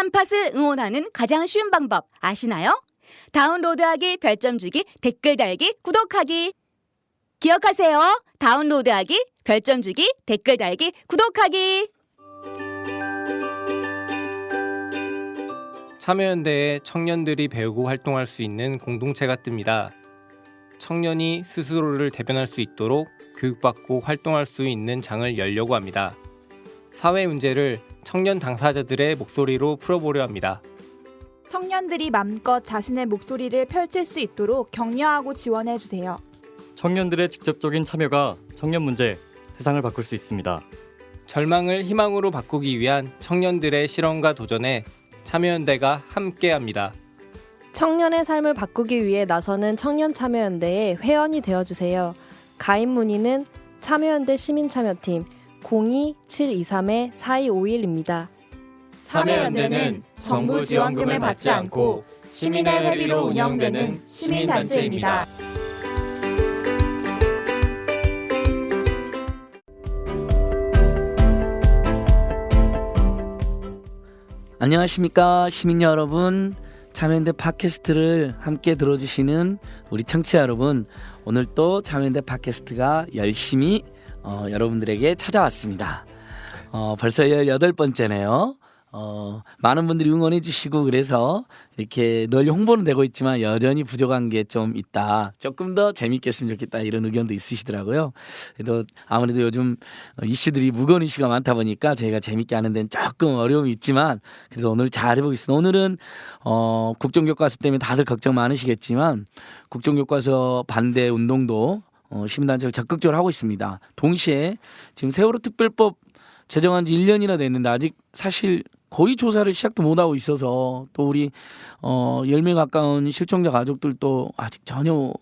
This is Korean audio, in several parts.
삼팟을 응원하는 가장 쉬운 방법 아시나요? 다운로드하기, 별점 주기, 댓글 달기, 구독하기. 기억하세요. 다운로드하기, 별점 주기, 댓글 달기, 구독하기. 참여연대에 청년들이 배우고 활동할 수 있는 공동체가 뜹니다. 청년이 스스로를 대변할 수 있도록 교육받고 활동할 수 있는 장을 열려고 합니다. 사회 문제를 청년 당사자들의 목소리로 풀어보려 합니다. 청년들이 맘껏 자신의 목소리를 펼칠 수 있도록 격려하고 지원해 주세요. 청년들의 직접적인 참여가 청년 문제, 세상을 바꿀 수 있습니다. 절망을 희망으로 바꾸기 위한 청년들의 실험과 도전에 참여연대가 함께합니다. 청년의 삶을 바꾸기 위해 나서는 청년참여연대의 회원이 되어주세요. 가입 문의는 참여연대 시민참여팀 02-723-4251입니다. 참여연대는 정부 지원금을 받지 않고 시민의 회비로 운영되는 시민단체입니다. 안녕하십니까 시민 여러분, 참여연대 팟캐스트를 함께 들어주시는 우리 청취자 여러분, 오늘 또 참여연대 팟캐스트가 열심히 여러분들에게 찾아왔습니다. 벌써 18번째네요. 많은 분들이 응원해 주시고 그래서 이렇게 널리 홍보는 되고 있지만 여전히 부족한 게 좀 있다, 조금 더 재밌겠으면 좋겠다, 이런 의견도 있으시더라고요. 그래도 아무래도 요즘 이슈들이 무거운 이슈가 많다 보니까 저희가 재밌게 하는 데는 조금 어려움이 있지만 그래도 오늘 잘 해보겠습니다. 오늘은 국정교과서 때문에 다들 걱정 많으시겠지만 국정교과서 반대 운동도 시민단체를 적극적으로 하고 있습니다. 동시에 지금 세월호 특별법 제정한 지 1년이나 됐는데 아직 사실 거의 조사를 시작도 못하고 있어서, 또 우리 10명 가까운 실종자 가족들도 아직 전혀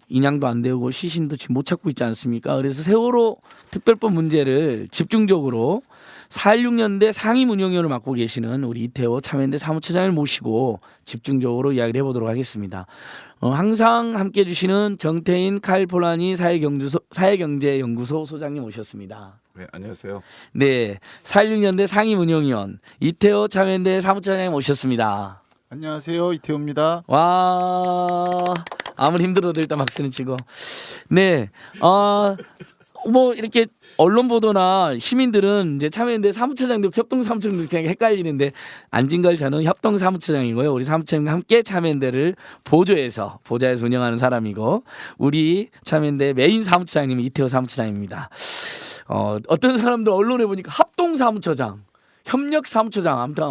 인양도 안 되고 시신도 지금 못 찾고 있지 않습니까? 그래서 세월호 특별법 문제를 집중적으로 4.16년대 상임운영위원을 맡고 계시는 우리 이태호 참여연대 사무처장을 모시고 집중적으로 이야기를 해보도록 하겠습니다. 항상 함께해 주시는 정태인 칼폴라니 사회경제연구소 소장님 오셨습니다. 네, 안녕하세요. 네, 4.16년대 상임운영위원 이태호 참여연대 사무처장님 오셨습니다. 안녕하세요, 이태호입니다. 와, 아무리 힘들어도 일단 박수는 치고. 네, 뭐 이렇게 언론 보도나 시민들은 이제 참여연대 사무처장도 협동사무처장도 헷갈리는데 안진걸 저는 협동사무처장이고요. 우리 사무처장과 함께 참여연대를 보좌에서 운영하는 사람이고, 우리 참여연대 메인 사무처장님은 이태호 사무처장입니다. 어떤 사람들 언론에 보니까 합동사무처장, 협력사무처장, 아무튼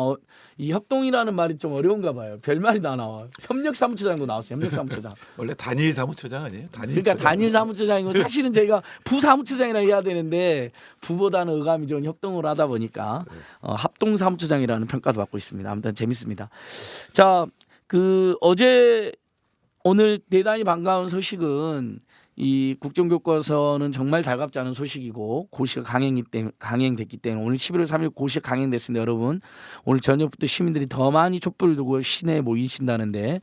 이 협동이라는 말이 좀 어려운가 봐요. 별말이 다 나와. 협력사무처장도 나왔어요. 협력사무처장. 원래 단일 사무처장 아니에요? 그러니까 단일 사무처장이고 사실은 저희가 부사무처장이라고 해야 되는데 부보다는 어감이 좋은 협동을 하다 보니까 합동사무처장이라는 평가도 받고 있습니다. 아무튼 재밌습니다. 자, 오늘 대단히 반가운 소식은 이 국정교과서는 정말 달갑지 않은 소식이고 고시가 강행됐기 때문에 오늘 11월 3일 고시가 강행됐습니다. 여러분, 오늘 저녁부터 시민들이 더 많이 촛불을 들고 시내에 모이신다는데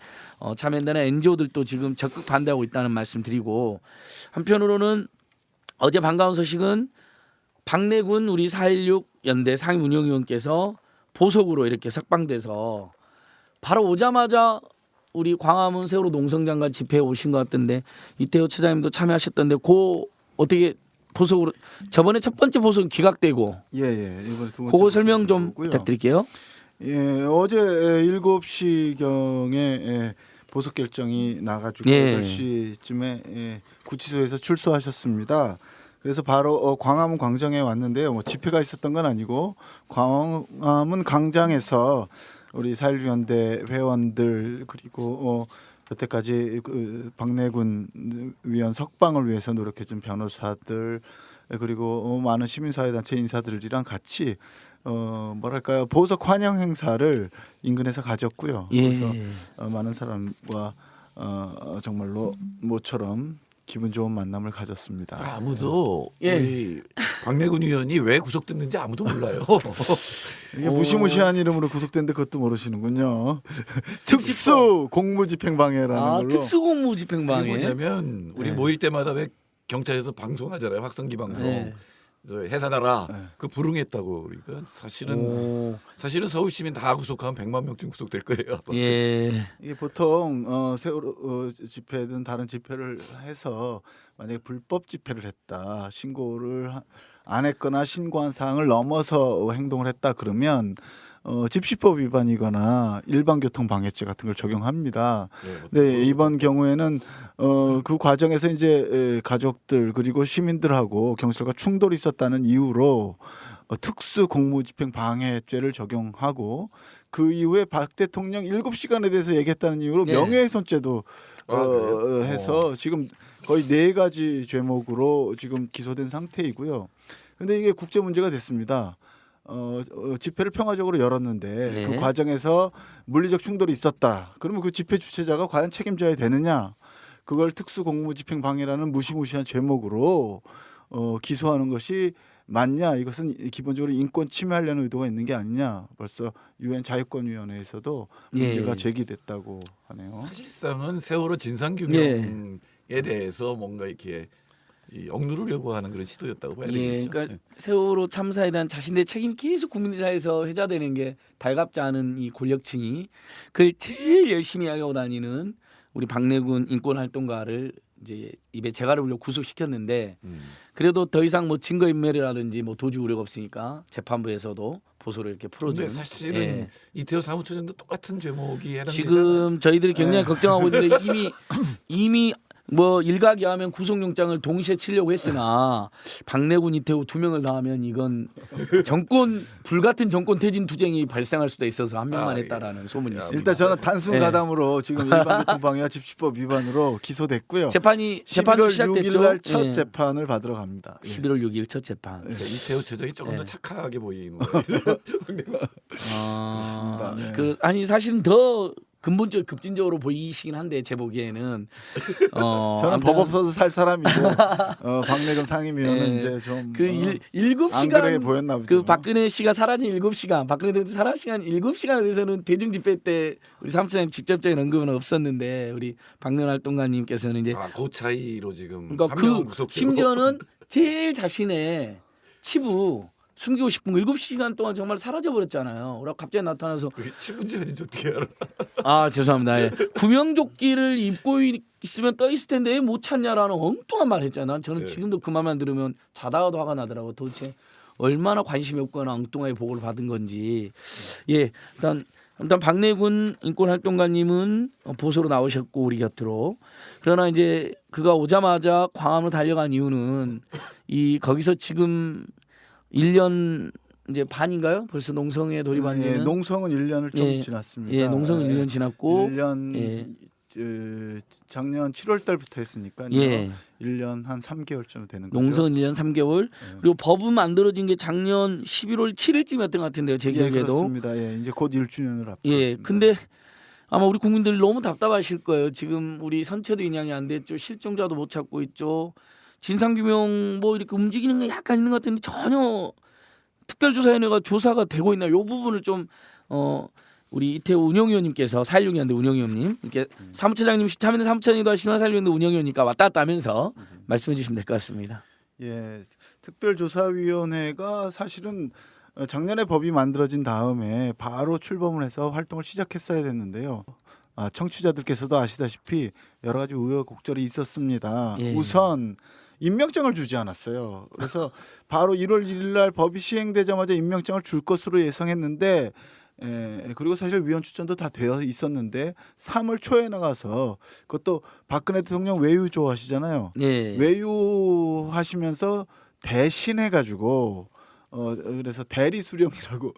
참여연대나 NGO들도 지금 적극 반대하고 있다는 말씀 드리고, 한편으로는 어제 반가운 소식은 박내군 우리 4.16 연대 상임운영위원께서 보석으로 이렇게 석방돼서 바로 오자마자 우리 광화문 세월호 농성장과 집회에 오신 것 같던데 이태호 처장님도 참여하셨던데 어떻게 보석으로, 저번에 첫 번째 보석은 기각되고 이번에 두 번째 그거 설명 좀 보고요. 부탁드릴게요. 예, 어제 7시경에 보석 결정이 나가지고 8시쯤에 구치소에서 출소하셨습니다. 그래서 바로 광화문 광장에 왔는데요. 뭐 집회가 있었던 건 아니고 광화문 광장에서 우리 4.16연대 회원들, 그리고 여태까지 박내군 위원 석방을 위해서 노력해준 변호사들, 그리고 많은 시민사회단체 인사들이랑 같이 뭐랄까요, 보석 환영 행사를 인근에서 가졌고요. 그래서 많은 사람과 정말로 모처럼 기분 좋은 만남을 가졌습니다. 아무도 우리 박내군 의원이 왜 구속됐는지 아무도 몰라요. 이게 무시무시한 이름으로 구속된데 그것도 모르시는군요. 특수 공무집행방해라는 걸로. 특수 공무집행방해. 뭐냐면 우리 모일 때마다 왜 경찰에서 방송하잖아요. 확성기 방송. 저 해산하라 네. 그 불응했다고. 그러니까 오, 사실은 서울 시민 다 구속하면 100만 명쯤 구속될 거예요. 예. 이게 보통 세월호 집회든 다른 집회를 해서 만약에 불법 집회를 했다, 신고를 안 했거나 신고한 사항을 넘어서 행동을 했다 그러면 집시법 위반이거나 일반교통방해죄 같은 걸 적용합니다. 네, 이번 경우에는 그 과정에서 이제 가족들 그리고 시민들하고 경찰과 충돌이 있었다는 이유로 특수 공무집행 방해죄를 적용하고 그 이후에 박 대통령 7시간에 대해서 얘기했다는 이유로 네. 명예훼손죄도 그래요? 해서 지금 거의 4가지 죄목으로 지금 기소된 상태이고요. 근데 이게 국제 문제가 됐습니다. 집회를 평화적으로 열었는데 네. 그 과정에서 물리적 충돌이 있었다. 그러면 그 집회 주최자가 과연 책임져야 되느냐? 그걸 특수공무집행 방해라는 무시무시한 죄목으로 기소하는 것이 맞냐? 이것은 기본적으로 인권 침해하려는 의도가 있는 게 아니냐? 벌써 유엔 자유권위원회에서도 문제가 예. 제기됐다고 하네요. 사실상은 세월호 진상 규명에 대해서 뭔가 이렇게 억누르려고 하는 그런 시도였다고 봐야 예, 되겠죠. 그러니까 세월호 참사에 대한 자신의 책임이 계속 국민사회에서 회자되는 게 달갑지 않은 이 권력층이 그걸 제일 열심히 하고 다니는 우리 박내군 인권활동가를 이제 입에 재갈을 불려 구속시켰는데 그래도 더 이상 뭐 증거인멸이라든지 뭐 도주 우려가 없으니까 재판부에서도 보소를 이렇게 풀어준. 근데 사실은 예. 이태호 사무처장도 똑같은 제목이 해당되잖아요. 지금 저희들이 굉장히 예. 걱정하고 있는데 이미 뭐 일각이하면 구속영장을 동시에 치려고 했으나 박내군 이태우 2명을 더하면 이건 정권 불같은 정권 퇴진 투쟁이 발생할 수도 있어서 한 명만 아, 했다라는 소문이 야, 있습니다. 일단 저는 단순 네. 가담으로 지금 일반교통방해와 집시법 위반으로 기소됐고요. 재판이 11월 시작됐죠. 6일 날 첫 예. 재판을 받으러 갑니다. 예. 11월 6일 첫 재판. 그러니까 이태호 처장이 조금 더 예. 착하게 보이는 거예요. 네. 그 아니 사실은 더 근본적 급진적으로 보이시긴 한데 제 보기에는 저는 법 없어서 살 사람이고 박내근 상임위원은 예. 이제 좀 그 안 그러게 7시간 보였나 보죠. 그 박근혜 씨가 사라진 7시간, 박근혜 대통령 사라진 7시간에 대해서는 대중 집회 때 우리 사무처장 직접적인 언급은 없었는데 우리 박내근 활동가님께서는 이제 그 차이로 지금 그러니까 한 명은 그 구속되고 심지어는 제일 자신의 치부 숨기고 싶은 거 7시간 동안 정말 사라져 버렸잖아요. 그래서 갑자기 나타나서 그게 치문제 아닌지 어떻게 알아? 아 죄송합니다. 예. 구명조끼를 입고 있으면 떠 있을 텐데 왜 못 찾냐라는 엉뚱한 말 했잖아. 저는 네. 지금도 그 말만 들으면 자다가도 화가 나더라고. 도대체 얼마나 관심이 없거나 엉뚱하게 보고를 받은 건지. 예, 일단 박내군 인권활동가님은 보소로 나오셨고 우리 곁으로. 그러나 이제 그가 오자마자 광화문으로 달려간 이유는 이 거기서 지금 1년 이제 반인가요? 벌써 농성에 돌입한 예, 지는 농성은 1년을 좀 예. 지났습니다. 예, 농성은 1년 지났고 1년 예. 작년 7월 달부터 했으니까요. 예. 1년 한 3개월쯤 되는 거죠. 농성은 1년 3개월. 예. 그리고 법은 만들어진 게 작년 11월 7일쯤이었던 것 같은데요. 제 예, 기억에도. 그렇습니다. 예, 이제 곧 1주년을 앞두고 예. 있습니다. 근데 아마 우리 국민들 너무 답답하실 거예요. 지금 우리 선체도 인양이 안 됐죠. 실종자도 못 찾고 있죠. 진상규명 뭐 이렇게 움직이는 게 약간 있는 것 같은데 전혀 특별조사위원회가 조사가 되고 있나 요 부분을 좀 우리 이태우 운영위원님께서 4.16년대 운영위원님 이렇게 사무처장님 참여는 사무처장님도 하시지만 4.16년대 운영위원이니까 왔다 갔다 하면서 말씀해 주시면 될 것 같습니다. 예, 특별조사위원회가 사실은 작년에 법이 만들어진 다음에 바로 출범을 해서 활동을 시작했어야 됐는데요. 청취자들께서도 아시다시피 여러 가지 우여곡절이 있었습니다. 예. 우선 임명장을 주지 않았어요. 그래서 바로 1월 1일 날 법이 시행되자마자 임명장을 줄 것으로 예상했는데 그리고 사실 위원 추천도 다 되어 있었는데 3월 초에 나가서 그것도 박근혜 대통령 외유 좋아하시잖아요. 예. 외유하시면서 대신해가지고 그래서 대리 수령이라고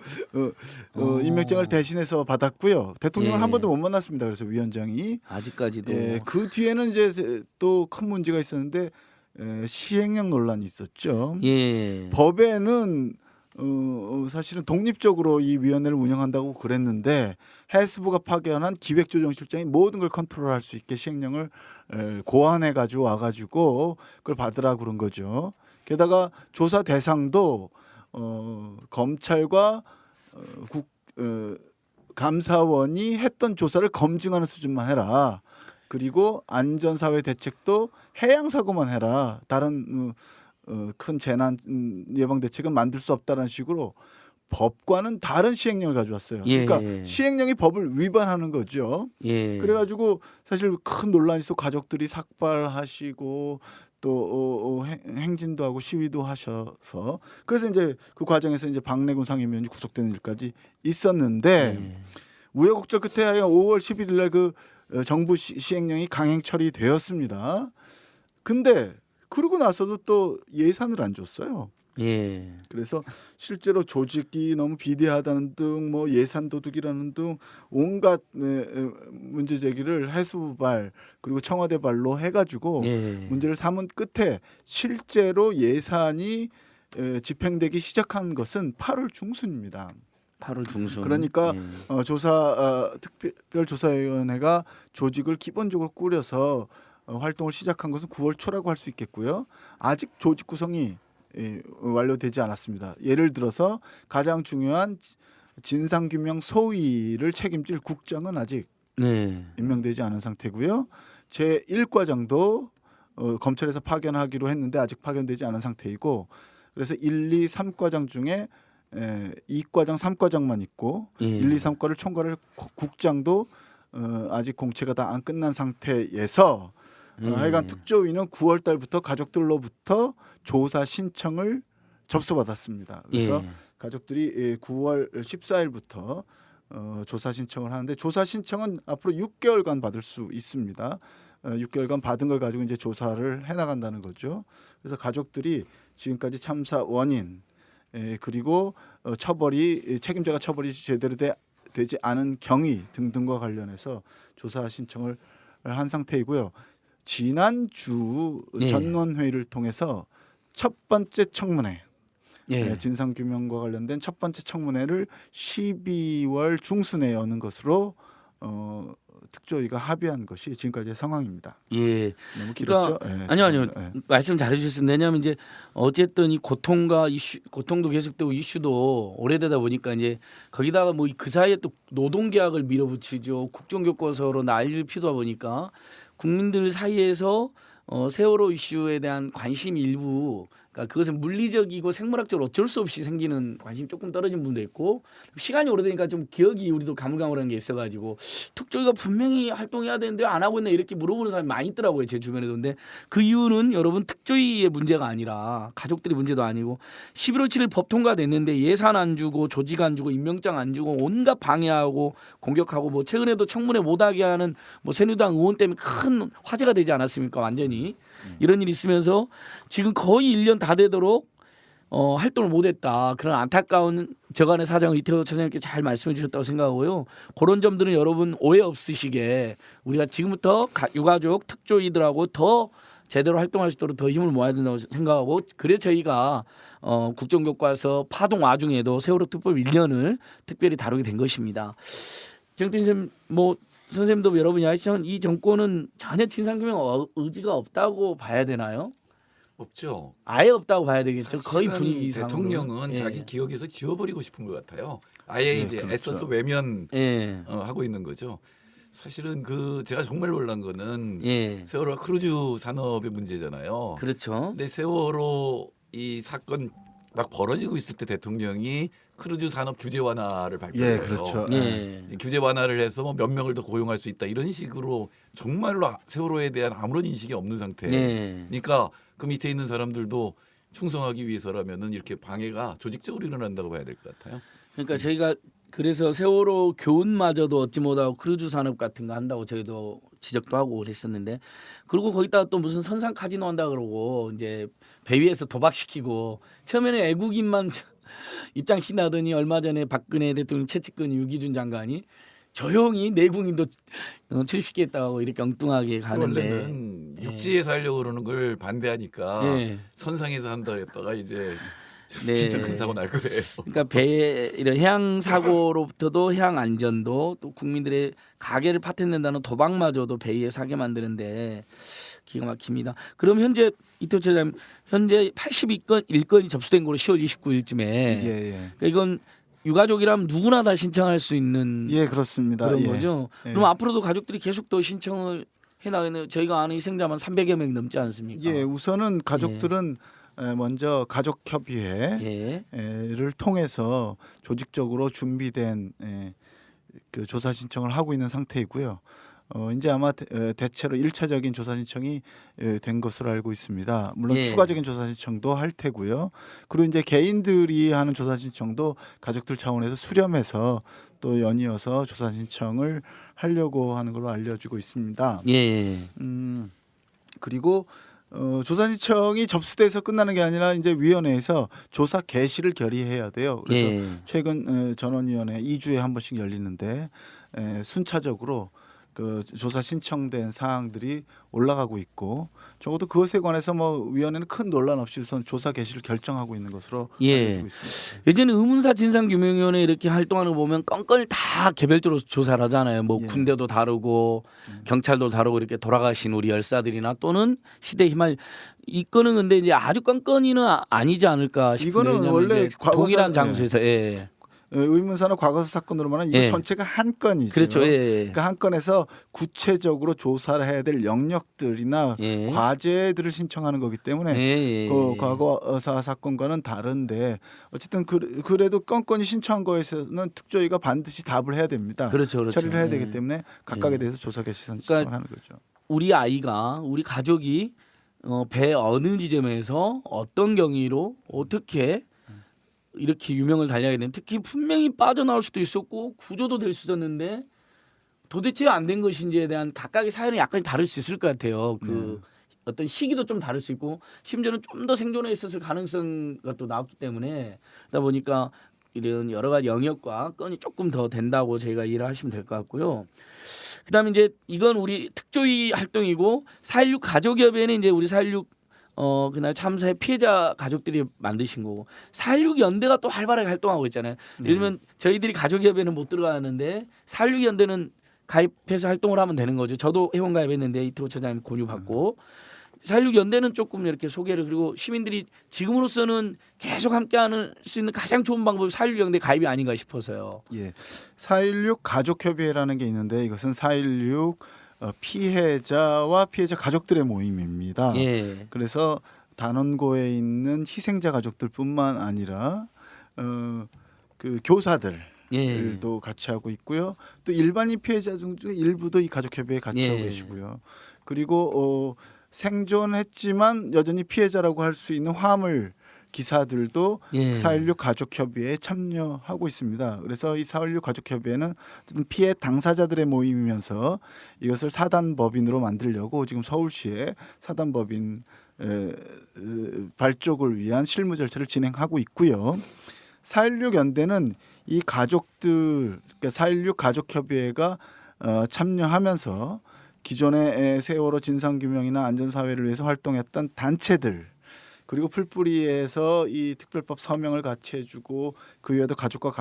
임명장을 대신해서 받았고요. 대통령을 예. 한 번도 못 만났습니다. 그래서 위원장이 아직까지도 그 뒤에는 이제 또 큰 문제가 있었는데 시행령 논란이 있었죠. 예. 법에는 사실은 독립적으로 이 위원회를 운영한다고 그랬는데 해수부가 파견한 기획조정실장이 모든 걸 컨트롤할 수 있게 시행령을 고안해 가지고 와가지고 그걸 받으라 그런 거죠. 게다가 조사 대상도 검찰과 감사원이 했던 조사를 검증하는 수준만 해라. 그리고 안전사회 대책도 해양 사고만 해라. 다른 큰 재난 예방 대책은 만들 수 없다는 식으로 법과는 다른 시행령을 가져왔어요. 예. 그러니까 시행령이 법을 위반하는 거죠. 예. 그래가지고 사실 큰 논란이 있어 가족들이 삭발하시고 또 행진도 하고 시위도 하셔서 그래서 이제 그 과정에서 이제 박래군 상임위원이 구속되는 일까지 있었는데 예. 우여곡절 끝에 5월 11일 날 그 정부 시행령이 강행 처리되었습니다. 근데 그러고 나서도 또 예산을 안 줬어요. 예. 그래서 실제로 조직이 너무 비대하다는 등 뭐 예산 도둑이라는 등 온갖 문제 제기를 해수발 그리고 청와대발로 해가지고 예. 문제를 삼은 끝에 실제로 예산이 집행되기 시작한 것은 8월 중순입니다. 8월 중순. 그러니까 예. 특별조사위원회가 조직을 기본적으로 꾸려서 활동을 시작한 것은 9월 초라고 할 수 있겠고요. 아직 조직 구성이 완료되지 않았습니다. 예를 들어서 가장 중요한 진상규명 소위를 책임질 국장은 아직 네. 임명되지 않은 상태고요. 제1과장도 검찰에서 파견하기로 했는데 아직 파견되지 않은 상태이고 그래서 1, 2, 3과장 중에 2과장, 3과장만 있고 예. 1, 2, 3과를 총괄할 국장도 아직 공채가 다 안 끝난 상태에서 하여간 특조위는 9월 달부터 가족들로부터 조사 신청을 접수받았습니다. 그래서 예. 가족들이 9월 14일부터 조사 신청을 하는데 조사 신청은 앞으로 6개월간 받을 수 있습니다. 6개월간 받은 걸 가지고 이제 조사를 해나간다는 거죠. 그래서 가족들이 지금까지 참사 원인 그리고 처벌이 책임자가 처벌이 제대로 되지 않은 경위 등등과 관련해서 조사 신청을 한 상태이고요. 지난주 예. 전원회의를 통해서 첫 번째 청문회 예. 진상규명과 관련된 첫 번째 청문회를 12월 중순에 여는 것으로 특조위가 합의한 것이 지금까지의 상황입니다. 예. 너무 길었죠? 그러니까 예, 아니요. 예. 말씀 잘해주셨습니다. 왜냐하면 이제 어쨌든 이 고통과 이슈, 고통도 계속되고 이슈도 오래되다 보니까 이제 거기다가 뭐 그 사이에 또 노동계약을 밀어붙이죠. 국정교과서로 날릴 피다 보니까 국민들 사이에서 세월호 이슈에 대한 관심이 일부 그러니까 그것은 물리적이고 생물학적으로 어쩔 수 없이 생기는 관심이 조금 떨어진 분도 있고 시간이 오래되니까 좀 기억이 우리도 가물가물한 게 있어가지고 특조위가 분명히 활동해야 되는데 안 하고 있나 이렇게 물어보는 사람이 많이 있더라고요. 제 주변에도. 근데 그 이유는 여러분 특조위의 문제가 아니라 가족들의 문제도 아니고 11월 7일 법 통과됐는데 예산 안 주고 조직 안 주고 임명장 안 주고 온갖 방해하고 공격하고 뭐 최근에도 청문회 못하게 하는 뭐 새누리당 의원 때문에 큰 화제가 되지 않았습니까? 완전히 이런 일이 있으면서 지금 거의 1년 다 되도록 활동을 못했다. 그런 안타까운 저간의 사정을 이태호 차장님께 잘 말씀해 주셨다고 생각하고요. 그런 점들은 여러분 오해 없으시게 우리가 지금부터 유가족 특조위들하고 더 제대로 활동할 수 있도록 더 힘을 모아야 된다고 생각하고 그래서 저희가 국정교과서 파동 와중에도 세월호 특법 1년을 특별히 다루게 된 것입니다. 정태인 선생님 뭐 선생님도 여러분이 아시지만 이 정권은 전혀 진상규명 의지가 없다고 봐야 되나요? 없죠. 아예 없다고 봐야 되겠죠. 거의 사실은 분위기상으로. 대통령은 예. 자기 기억에서 지워버리고 싶은 것 같아요. 아예 이제 그렇죠. 애써서 외면 예. 하고 있는 거죠. 사실은 그 제가 정말 놀란 거는 예. 세월호 크루즈 산업의 문제잖아요. 그렇죠. 근데 세월호 이 사건 막 벌어지고 있을 때 대통령이 크루즈 산업 규제 완화를 발표해요. 예, 그렇죠. 예. 규제 완화를 해서 뭐 몇 명을 더 고용할 수 있다 이런 식으로 정말로 세월호에 대한 아무런 인식이 없는 상태. 예. 그러니까 그 밑에 있는 사람들도 충성하기 위해서라면은 이렇게 방해가 조직적으로 일어난다고 봐야 될 것 같아요. 그러니까 저희가 그래서 세월호 교훈마저도 얻지 못하고 크루즈 산업 같은 거 한다고 저희도 지적도 하고 그랬었는데 그리고 거기다가 또 무슨 선상 카지노 한다 그러고 이제 배 위에서 도박시키고 처음에는 애국인만 입장식 나더니 얼마 전에 박근혜 대통령 최측근 유기준 장관이 조용히 내국인도 출입시키겠다고 이렇게 엉뚱하게 가는데 원래는 육지에서 하려고 그러는 걸 반대하니까 예. 선상에서 한다 했다가 이제 네. 진짜 큰 사고 날 거예요. 그러니까 배 이런 해양 사고로부터도 해양 안전도 또 국민들의 가게를 파탄낸다는 도박마저도 배 위에 사게 만드는데 기가 막힙니다. 그럼 현재 이태호 차장님 현재 82건 1건이 접수된 거로 10월 29일쯤에 예. 그러니까 이건 유가족이라면 누구나 다 신청할 수 있는 예, 그렇습니다. 그런 예. 거죠. 예. 그럼 앞으로도 가족들이 계속 더 신청을 해나가는 저희가 아는 희생자만 300여 명 넘지 않습니까? 예, 우선은 가족들은 먼저 가족협의회를 예. 통해서 조직적으로 준비된 그 조사 신청을 하고 있는 상태이고요. 이제 아마 대체로 1차적인 조사 신청이 된 것으로 알고 있습니다. 물론 예. 추가적인 조사 신청도 할 테고요. 그리고 이제 개인들이 하는 조사 신청도 가족들 차원에서 수렴해서 또 연이어서 조사 신청을 하려고 하는 걸로 알려지고 있습니다. 예. 그리고 조사 신청이 접수돼서 끝나는 게 아니라 이제 위원회에서 조사 개시를 결의해야 돼요. 그래서 예. 최근 전원위원회 2주에 한 번씩 열리는데 순차적으로 그 조사 신청된 사항들이 올라가고 있고 적어도 그것에 관해서 뭐 위원회는 큰 논란 없이 우선 조사 개시를 결정하고 있는 것으로 예. 알려지고 있습니다. 예전에 의문사 진상규명위원회 이렇게 활동하는 거 보면 건건을 다 개별적으로 조사를 하잖아요. 뭐 예. 군대도 다루고 경찰도 다루고 이렇게 돌아가신 우리 열사들이나 또는 시대 희망 이 건은 근데 이제 아주 건건이는 아니지 않을까 싶은데 이거는 왜냐하면 원래 이제 과거사- 동일한 장소에서 예. 의문사나 과거사 사건으로만은 이거 예. 전체가 한 건이죠. 그렇죠. 예. 그러니까 한 건에서 구체적으로 조사를 해야 될 영역들이나 예. 과제들을 신청하는 거기 때문에 예. 그 과거사 사건과는 다른데 어쨌든 그래도 건건이 신청한 거에서는 특조위가 반드시 답을 해야 됩니다. 그렇죠. 그렇죠. 처리를 해야 예. 되기 때문에 각각에 예. 대해서 조사 개시 신청을 그러니까 하는 거죠. 우리 아이가 우리 가족이 배 어느 지점에서 어떤 경위로 어떻게 이렇게 유명을 달려야 되는 특히 분명히 빠져나올 수도 있었고 구조도 될 수 있었는데 도대체 안 된 것인지에 대한 각각의 사연이 약간 다를 수 있을 것 같아요. 그 어떤 시기도 좀 다를 수 있고 심지어는 좀 더 생존해 있었을 가능성가 또 나왔기 때문에 그러다 보니까 이런 여러 가지 영역과 건이 조금 더 된다고 저희가 이해를 하시면 될 것 같고요. 그다음에 이제 이건 우리 특조위 활동이고 4.16 가족협의회는 이제 우리 4.16 그날 참사의 피해자 가족들이 만드신 거고 4.16 연대가 또 활발하게 활동하고 있잖아요. 예를 들면 저희들이 가족협의회는 못 들어가는데 4.16 연대는 가입해서 활동을 하면 되는 거죠. 저도 회원 가입했는데 이태호 처장님 권유 받고 4.16 연대는 조금 이렇게 소개를 그리고 시민들이 지금으로서는 계속 함께하는 수 있는 가장 좋은 방법이 4.16 연대 가입이 아닌가 싶어서요. 예, 4.16 가족협의회라는 게 있는데 이것은 4.16 피해자와 피해자 가족들의 모임입니다. 예. 그래서 단원고에 있는 희생자 가족들뿐만 아니라 그 교사들도 예. 같이 하고 있고요. 또 일반인 피해자 중 일부도 이 가족협의회에 같이 예. 하고 계시고요. 그리고 생존했지만 여전히 피해자라고 할 수 있는 화물 기사들도 예. 4.16 가족협의회에 참여하고 있습니다. 그래서 이 4.16 가족협의회는 어쨌든 피해 당사자들의 모임이면서 이것을 사단법인으로 만들려고 지금 서울시에 사단법인 발족을 위한 실무 절차를 진행하고 있고요. 4.16 연대는 이 가족들, 그러니까 4.16 가족협의회가 참여하면서 기존의 세월호 진상규명이나 안전사회를 위해서 활동했던 단체들 그리고 풀뿌리에서 이 특별법 서명을 같이 해주고 그 외에도 가족과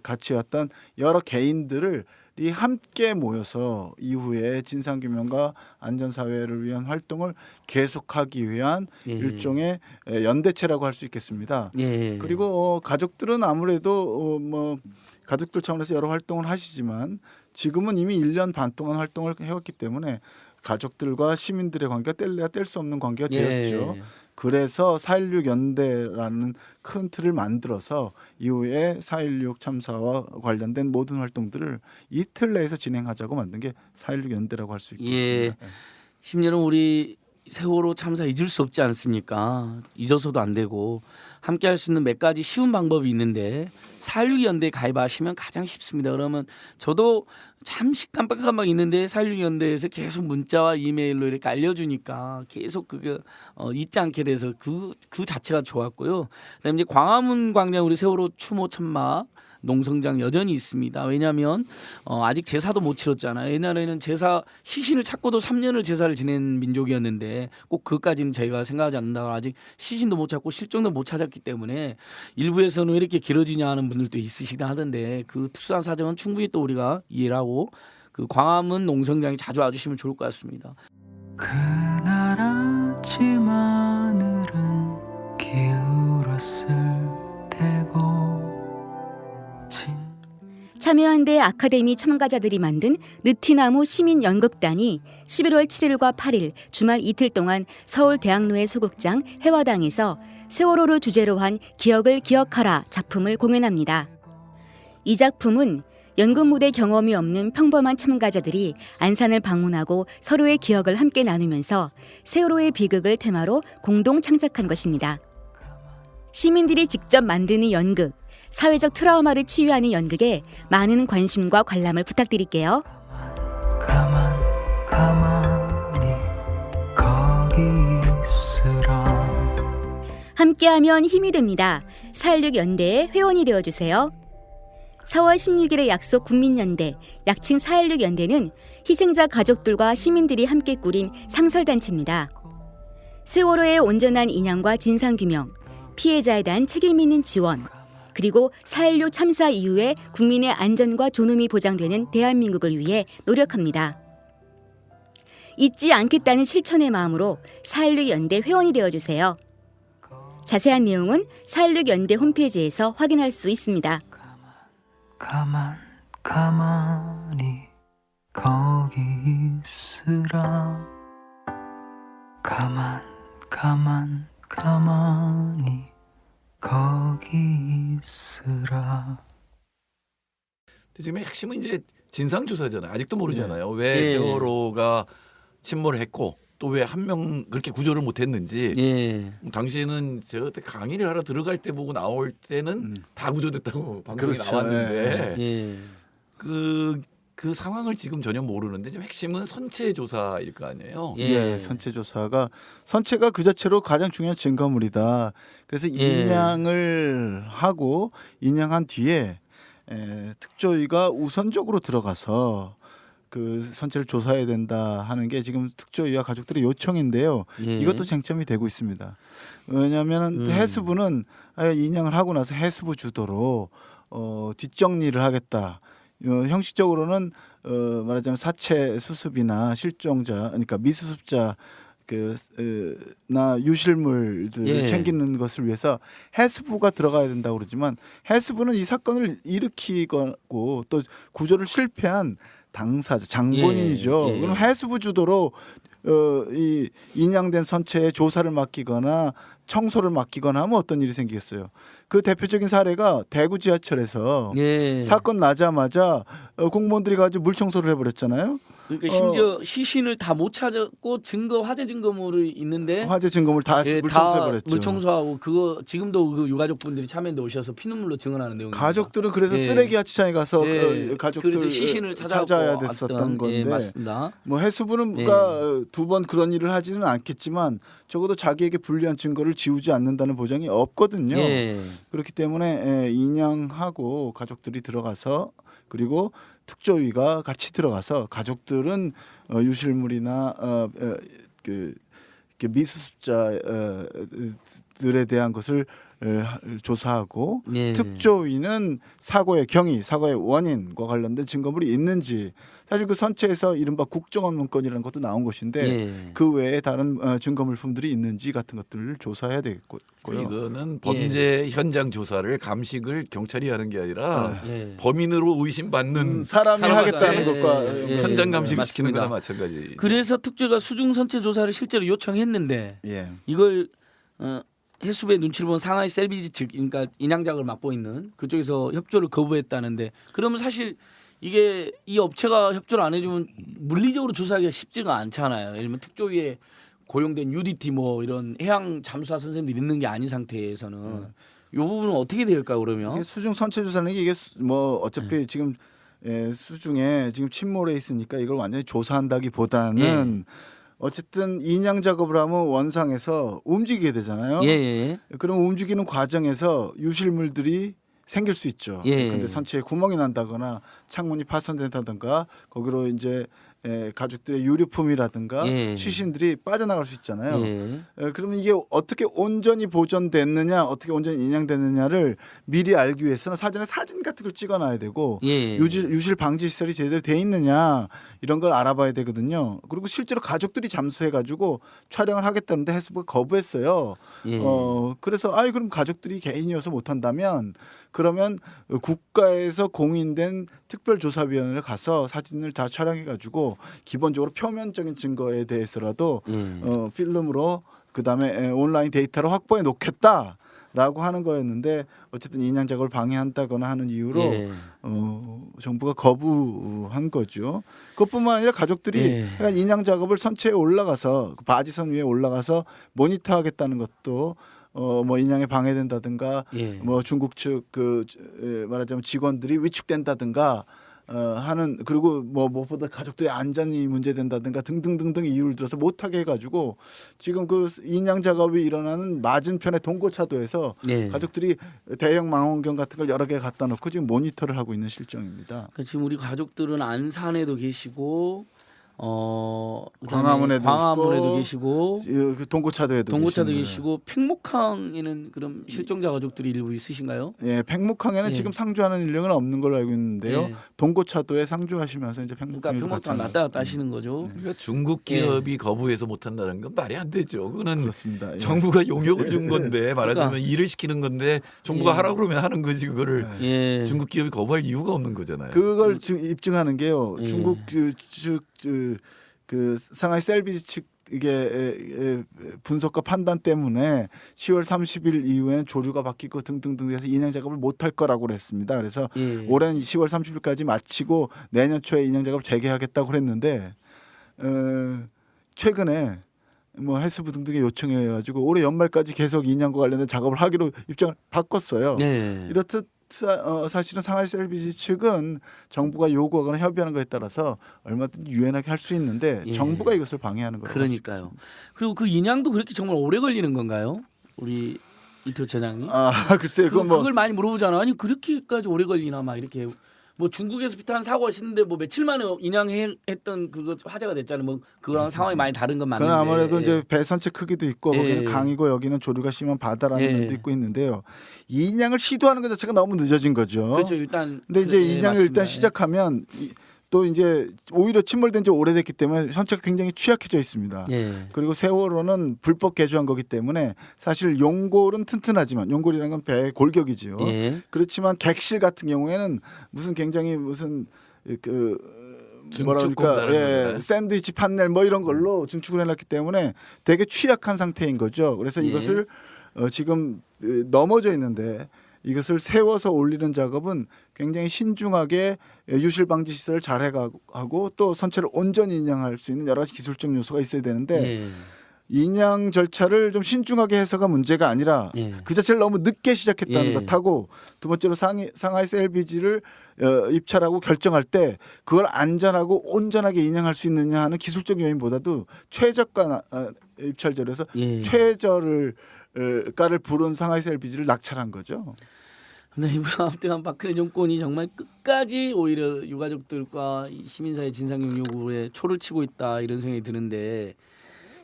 같이 왔던 여러 개인들을 이 함께 모여서 이후에 진상규명과 안전사회를 위한 활동을 계속하기 위한 예. 일종의 연대체라고 할 수 있겠습니다. 예. 그리고 가족들은 아무래도 뭐 가족들 차원에서 여러 활동을 하시지만 지금은 이미 1년 반 동안 활동을 해왔기 때문에 가족들과 시민들의 관계가 뗄래야 뗄 수 없는 관계가 되었죠. 예. 그래서 4.16 연대라는 큰 틀을 만들어서 이후에 4.16 참사와 관련된 모든 활동들을 이틀 내에서 진행하자고 만든 게 4.16 연대라고 할 수 예. 있겠습니다. 10년은 우리 세월호 참사 잊을 수 없지 않습니까? 잊어서도 안 되고 함께 할 수 있는 몇 가지 쉬운 방법이 있는데 4.16 연대에 가입하시면 가장 쉽습니다. 그러면 저도 잠시 깜빡깜빡 있는데 4.16 연대에서 계속 문자와 이메일로 이렇게 알려주니까 계속 그게 잊지 않게 돼서 그 자체가 좋았고요. 그다음에 이제 광화문 광장 우리 세월호 추모 천막 농성장 여전히 있습니다. 왜냐하면 아직 제사도 못 치렀잖아요. 옛날에는 제사 시신을 찾고도 3년을 제사를 지낸 민족이었는데 꼭 그것까지는 저희가 생각하지 않는다. 아직 시신도 못 찾고 실종도 못 찾았기 때문에 일부에서는 왜 이렇게 길어지냐 하는 분들도 있으시긴 하던데 그 특수한 사정은 충분히 또 우리가 이해를 하고 그 광화문 농성장에 자주 와주시면 좋을 것 같습니다. 그날 아침 하늘은 기울었을 테고 참여연대 아카데미 참가자들이 만든 느티나무 시민연극단이 11월 7일과 8일 주말 이틀 동안 서울대학로의 소극장 해화당에서 세월호를 주제로 한 기억을 기억하라 작품을 공연합니다. 이 작품은 연극 무대 경험이 없는 평범한 참가자들이 안산을 방문하고 서로의 기억을 함께 나누면서 세월호의 비극을 테마로 공동 창작한 것입니다. 시민들이 직접 만드는 연극, 사회적 트라우마를 치유하는 연극에 많은 관심과 관람을 부탁드릴게요. 가만히 거기 있으라. 함께하면 힘이 됩니다. 4.16 연대의 회원이 되어주세요. 4월 16일의 약속 국민연대, 약칭 4.16 연대는 희생자 가족들과 시민들이 함께 꾸린 상설단체입니다. 세월호의 온전한 인양과 진상규명, 피해자에 대한 책임 있는 지원, 그리고 4.16 참사 이후에 국민의 안전과 존엄이 보장되는 대한민국을 위해 노력합니다. 잊지 않겠다는 실천의 마음으로 4.16 연대 회원이 되어주세요. 자세한 내용은 4.16 연대 홈페이지에서 확인할 수 있습니다. 가만히 거기 있으라. 가만히 거기 있으라. 지금 핵심은 이제 진상조사잖아요. 아직도 모르잖아요. 왜 예. 세월호가 침몰을 했고 또 왜 한 명 그렇게 구조를 못했는지. 예. 당시에는 제가 그때 강의를 하러 들어갈 때 보고 나올 때는 다 구조됐다고 방송이 그렇죠. 나왔는데 예. 그 상황을 지금 전혀 모르는데 지금 핵심은 선체 조사일 거 아니에요. 예, 선체 조사가 선체가 그 자체로 가장 중요한 증거물이다. 그래서 예. 인양을 하고 인양한 뒤에 특조위가 우선적으로 들어가서 그 선체를 조사해야 된다 하는 게 지금 특조위와 가족들의 요청인데요. 예. 이것도 쟁점이 되고 있습니다. 왜냐하면 해수부는 인양을 하고 나서 해수부 주도로 뒷정리를 하겠다. 형식적으로는 말하자면 사체 수습이나 실종자, 그러니까 미수습자 나 유실물들을 예. 챙기는 것을 위해서 해수부가 들어가야 된다고 그러지만 해수부는 이 사건을 일으키고 또 구조를 실패한 당사자, 장본인이죠. 예. 예. 그럼 해수부 주도로 이 인양된 선체에 조사를 맡기거나 청소를 맡기거나 하면 어떤 일이 생기겠어요. 그 대표적인 사례가 대구 지하철에서 예. 사건 나자마자 공무원들이 가지고 물 청소를 해버렸잖아요. 그러니까 심지어 시신을 다 못 찾았고 화재 증거물이 있는데 화재 증거물 다 예, 물 다 청소해버렸죠. 물 청소하고 그거 지금도 그 유가족분들이 참여연대 오셔서 피눈물로 증언하는 내용입니다. 가족들은 그래서 예. 쓰레기 하치장에 가서 예. 가족들 그래서 시신을 찾아야 됐었던 왔던, 건데 예, 맞습니다. 뭐 해수부는 두 번 그런 일을 하지는 않겠지만 적어도 자기에게 불리한 증거를 지우지 않는다는 보장이 없거든요. 예. 그렇기 때문에 인양하고 가족들이 들어가서 그리고 특조위가 같이 들어가서 가족들은 유실물이나 그 미수습자들에 대한 것을 조사하고 예. 특조위는 사고의 경위, 사고의 원인과 관련된 증거물이 있는지 사실 그 선체에서 이른바 국정원 문건이라는 것도 나온 것인데 예. 그 외에 다른 증거물품들이 있는지 같은 것들을 조사해야 되겠고요. 이거는 범죄 현장 조사를 감식을 경찰이 하는 게 아니라 예. 범인으로 의심받는 사람이 하겠다는 예, 것과 예, 현장 예, 감식을 시키는 맞습니다. 거나 마찬가지. 그래서 특조위가 수중 선체 조사를 실제로 요청했는데 예. 이걸 해수부의 눈치를 본 상하이 셀비지 측, 그러니까 인양작을 맡고 있는 그쪽에서 협조를 거부했다는데 그러면 사실 이게 이 업체가 협조를 안 해주면 물리적으로 조사하기가 쉽지가 않잖아요. 예를 들면 특조위에 고용된 UDT 뭐 이런 해양 잠수사 선생님들이 있는 게 아닌 상태에서는 이 부분은 어떻게 될까요? 그러면 이게 수중 선체 조사는 이게 뭐 어차피 지금 수중에 지금 침몰해 있으니까 이걸 완전히 조사한다기보다는 어쨌든 인양 작업을 하면 원상에서 움직이게 되잖아요. 예. 그럼 움직이는 과정에서 유실물들이 생길 수 있죠. 예. 근데 선체에 구멍이 난다거나 창문이 파손된다든가 거기로 이제 가족들의 유류품이라든가 예. 시신들이 빠져나갈 수 있잖아요. 예. 그러면 이게 어떻게 온전히 보존됐느냐, 어떻게 온전히 인양됐느냐를 미리 알기 위해서는 사전에 사진 같은 걸 찍어놔야 되고 예. 유실 방지 시설이 제대로 돼 있느냐 이런 걸 알아봐야 되거든요. 그리고 실제로 가족들이 잠수해가지고 촬영을 하겠다는데 해수부가 거부했어요. 예. 그래서 그럼 가족들이 개인이어서 못한다면 그러면 국가에서 공인된 특별조사위원회를 가서 사진을 다 촬영해가지고 기본적으로 표면적인 증거에 대해서라도 필름으로 그다음에 온라인 데이터로 확보해 놓겠다라고 하는 거였는데 어쨌든 인양 작업을 방해한다거나 하는 이유로 예. 정부가 거부한 거죠. 그것뿐만 아니라 가족들이 예. 그러니까 인양 작업을 선체에 올라가서 그 바지선 위에 올라가서 모니터하겠다는 것도 뭐 인양에 방해된다든가 예. 뭐 중국 측 말하자면 직원들이 위축된다든가 하는 그리고 뭐 무엇보다 가족들의 안전이 문제된다든가 등등등등 이유를 들어서 못하게 해가지고 지금 그 인양 작업이 일어나는 맞은편의 동고차도에서 예. 가족들이 대형 망원경 같은 걸 여러 개 갖다 놓고 지금 모니터를 하고 있는 실정입니다. 지금 우리 가족들은 안산에도 계시고 그다음에 광화문에도 광화문에도 있고, 계시고 그 동고차도에도 동고차도 계시고. 계시고 팽목항에는 그럼 실종자 가족들이 일부 있으신가요? 예, 팽목항에는 예. 지금 상주하는 인력은 없는 걸로 알고 있는데요. 예. 동고차도에 상주하시면서 이제 그러니까 팽목항에 팽목항 왔다 갔다 하시는 거죠. 그러니까 중국 기업이 거부해서 못한다는 건 말이 안 되죠. 그거는 그렇습니다. 예. 정부가 용역을 준 건데 말하자면 그러니까. 일을 시키는 건데 정부가 예. 하라고 그러면 하는 거지 그거를 예. 중국 기업이 거부할 이유가 없는 거잖아요. 그걸 입증하는 게요. 예. 중국 그 상하이 셀비지 측 이게 분석과 판단 때문에 10월 30일 이후엔 조류가 바뀌고 등등등 해서 인양 작업을 못할 거라고 그랬습니다. 그래서 예. 올해는 10월 30일까지 마치고 내년 초에 인양 작업을 재개하겠다고 그랬는데 최근에 뭐 해수부 등등에 요청해 가지고 올해 연말까지 계속 인양과 관련된 작업을 하기로 입장을 바꿨어요. 네. 이렇듯 사실은 상하이 셀비지 측은 정부가 요구하거나 협의하는 거에 따라서 얼마든지 유연하게 할 수 있는데 예. 정부가 이것을 방해하는 거라고 할수 그러니까요. 있습니다. 그리고 그 인양도 그렇게 정말 오래 걸리는 건가요? 우리 이토 차장님? 글쎄요. 그건 뭐 그걸 많이 물어보잖아. 아니 그렇게까지 오래 걸리나 막 이렇게 뭐 중국에서 비슷한 사고가 있었는데 뭐 며칠 만에 인양했던 그거 화제가 됐잖아요. 뭐 그거랑 상황이 많이 다른 건 맞는데. 그건 아무래도 이제 배 선체 크기도 있고 예. 거기는 강이고 여기는 조류가 심한 바다라는 예. 면도 있고 있는데요. 인양을 시도하는 것 자체가 너무 늦어진 거죠. 그렇죠. 일단 근데 이제 예, 인양을 맞습니다. 일단 시작하면 또 이제 오히려 침몰된 지 오래됐기 때문에 선체가 굉장히 취약해져 있습니다. 예. 그리고 세월호는 불법 개조한 거기 때문에 사실 용골은 튼튼하지만 용골이라는 건 배의 골격이지요. 예. 그렇지만 객실 같은 경우에는 무슨 굉장히 무슨 그 뭐라 증축 그럴까 공사를 합니다. 샌드위치 판넬 뭐 이런 걸로 증축을 해놨기 때문에 되게 취약한 상태인 거죠. 그래서 예. 이것을 지금 넘어져 있는데 이것을 세워서 올리는 작업은 굉장히 신중하게 유실 방지 시설을 잘 해가고 또 선체를 온전히 인양할 수 있는 여러 가지 기술적 요소가 있어야 되는데 예. 인양 절차를 좀 신중하게 해서가 문제가 아니라 예. 그 자체를 너무 늦게 시작했다는 예. 것하고 두 번째로 상하이 셀비지를 입찰하고 결정할 때 그걸 안전하고 온전하게 인양할 수 있느냐 하는 기술적 요인보다도 최저가 입찰절에서 예. 최저를 가를 부른 상하이 셀비지를 낙찰한 거죠. 근데 이번 앞등한 박근혜 정권이 정말 끝까지 오히려 유가족들과 이 시민사회 진상규명 요구에 초를 치고 있다 이런 생각이 드는데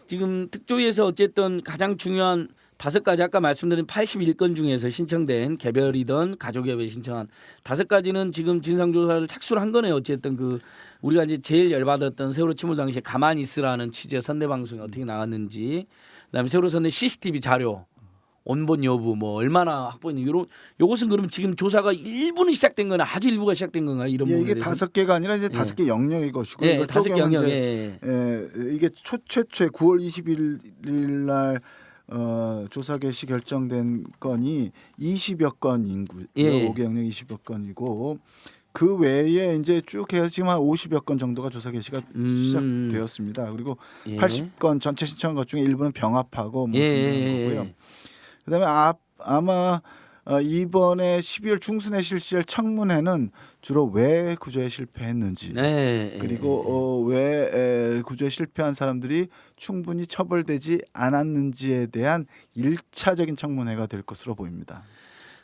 지금 특조위에서 어쨌든 가장 중요한 5가지 아까 말씀드린 81건 중에서 신청된 개별이든 가족협에 신청한 5가지는 지금 진상조사를 착수를 한 거네요. 어쨌든 그 우리가 이제 제일 열받았던 세월호 침몰 당시에 가만히 있으라는 취지의 선대 방송이 어떻게 나왔는지 그다음에 세월호 선대 CCTV 자료 원본 여부 뭐 얼마나 확보했는지 이런 요것은 그럼 지금 조사가 일부는 시작된 거나 아주 일부가 시작된 건가요? 이런 부분에 이게 대해서? 5개가 아니라 이제 5개 영역의 것이고 예, 이걸 5개 쪼개면 영역. 이제, 예. 이게 최초에 9월 21일 날 조사 개시 결정된 건이 20여 건이고요. 예. 5개 영역 20여 건이고 그 외에 이제 쭉 해서 지금 한 50여 건 정도가 조사 개시가 시작되었습니다. 그리고 예. 80건 전체 신청한 것 중에 일부는 병합하고 뭐 예. 등등한 거고요. 그다음에 아마 이번에 12월 중순에 실시할 청문회는 주로 왜 구조에 실패했는지 네. 그리고 왜 구조에 실패한 사람들이 충분히 처벌되지 않았는지에 대한 1차적인 청문회가 될 것으로 보입니다.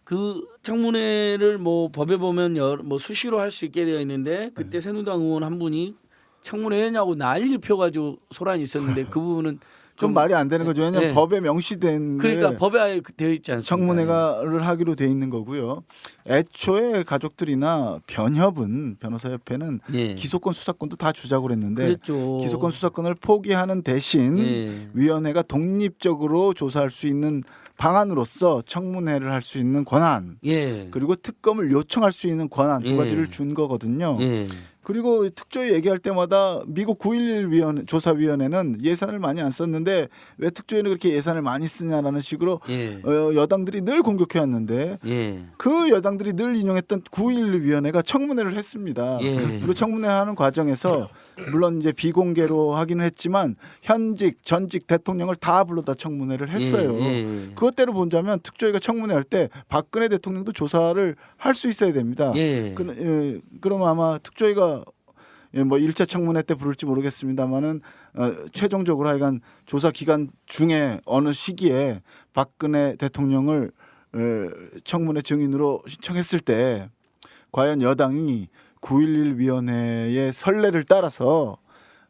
그 청문회를 뭐 법에 보면 뭐 수시로 할 수 있게 되어 있는데 그때 새누리당 의원 한 분이 청문회냐고 난리를 펴가지고 소란이 있었는데 그 부분은 좀 말이 안 되는 거죠. 왜냐하면 네. 법에 명시된 그러니까 게 법에 아예 되어 있지 않습니까? 청문회를 하기로 돼 있는 거고요. 애초에 가족들이나 변협은 변호사협회는 예. 기소권 수사권도 다 주자고 그랬는데 그랬죠. 기소권 수사권을 포기하는 대신 예. 위원회가 독립적으로 조사할 수 있는 방안으로서 청문회를 할 수 있는 권한 예. 그리고 특검을 요청할 수 있는 권한 두 예. 가지를 준 거거든요. 예. 그리고 특조위 얘기할 때마다 미국 9.11 조사위원회는 예산을 많이 안 썼는데 왜 특조위는 그렇게 예산을 많이 쓰냐라는 식으로 예. 여당들이 늘 공격해 왔는데 예. 그 여당들이 늘 인용했던 9.11 위원회가 청문회를 했습니다. 예. 그리고 청문회하는 과정에서 물론 이제 비공개로 하기는 했지만 현직 전직 대통령을 다 불러다 청문회를 했어요. 예. 그것대로 본다면 특조위가 청문회할 때 박근혜 대통령도 조사를 할 수 있어야 됩니다. 예. 그럼 아마 특조위가 뭐 1차 청문회 때 부를지 모르겠습니다만은 최종적으로 하여간 조사 기간 중에 어느 시기에 박근혜 대통령을 청문회 증인으로 신청했을 때 과연 여당이 9.11 위원회의 선례를 따라서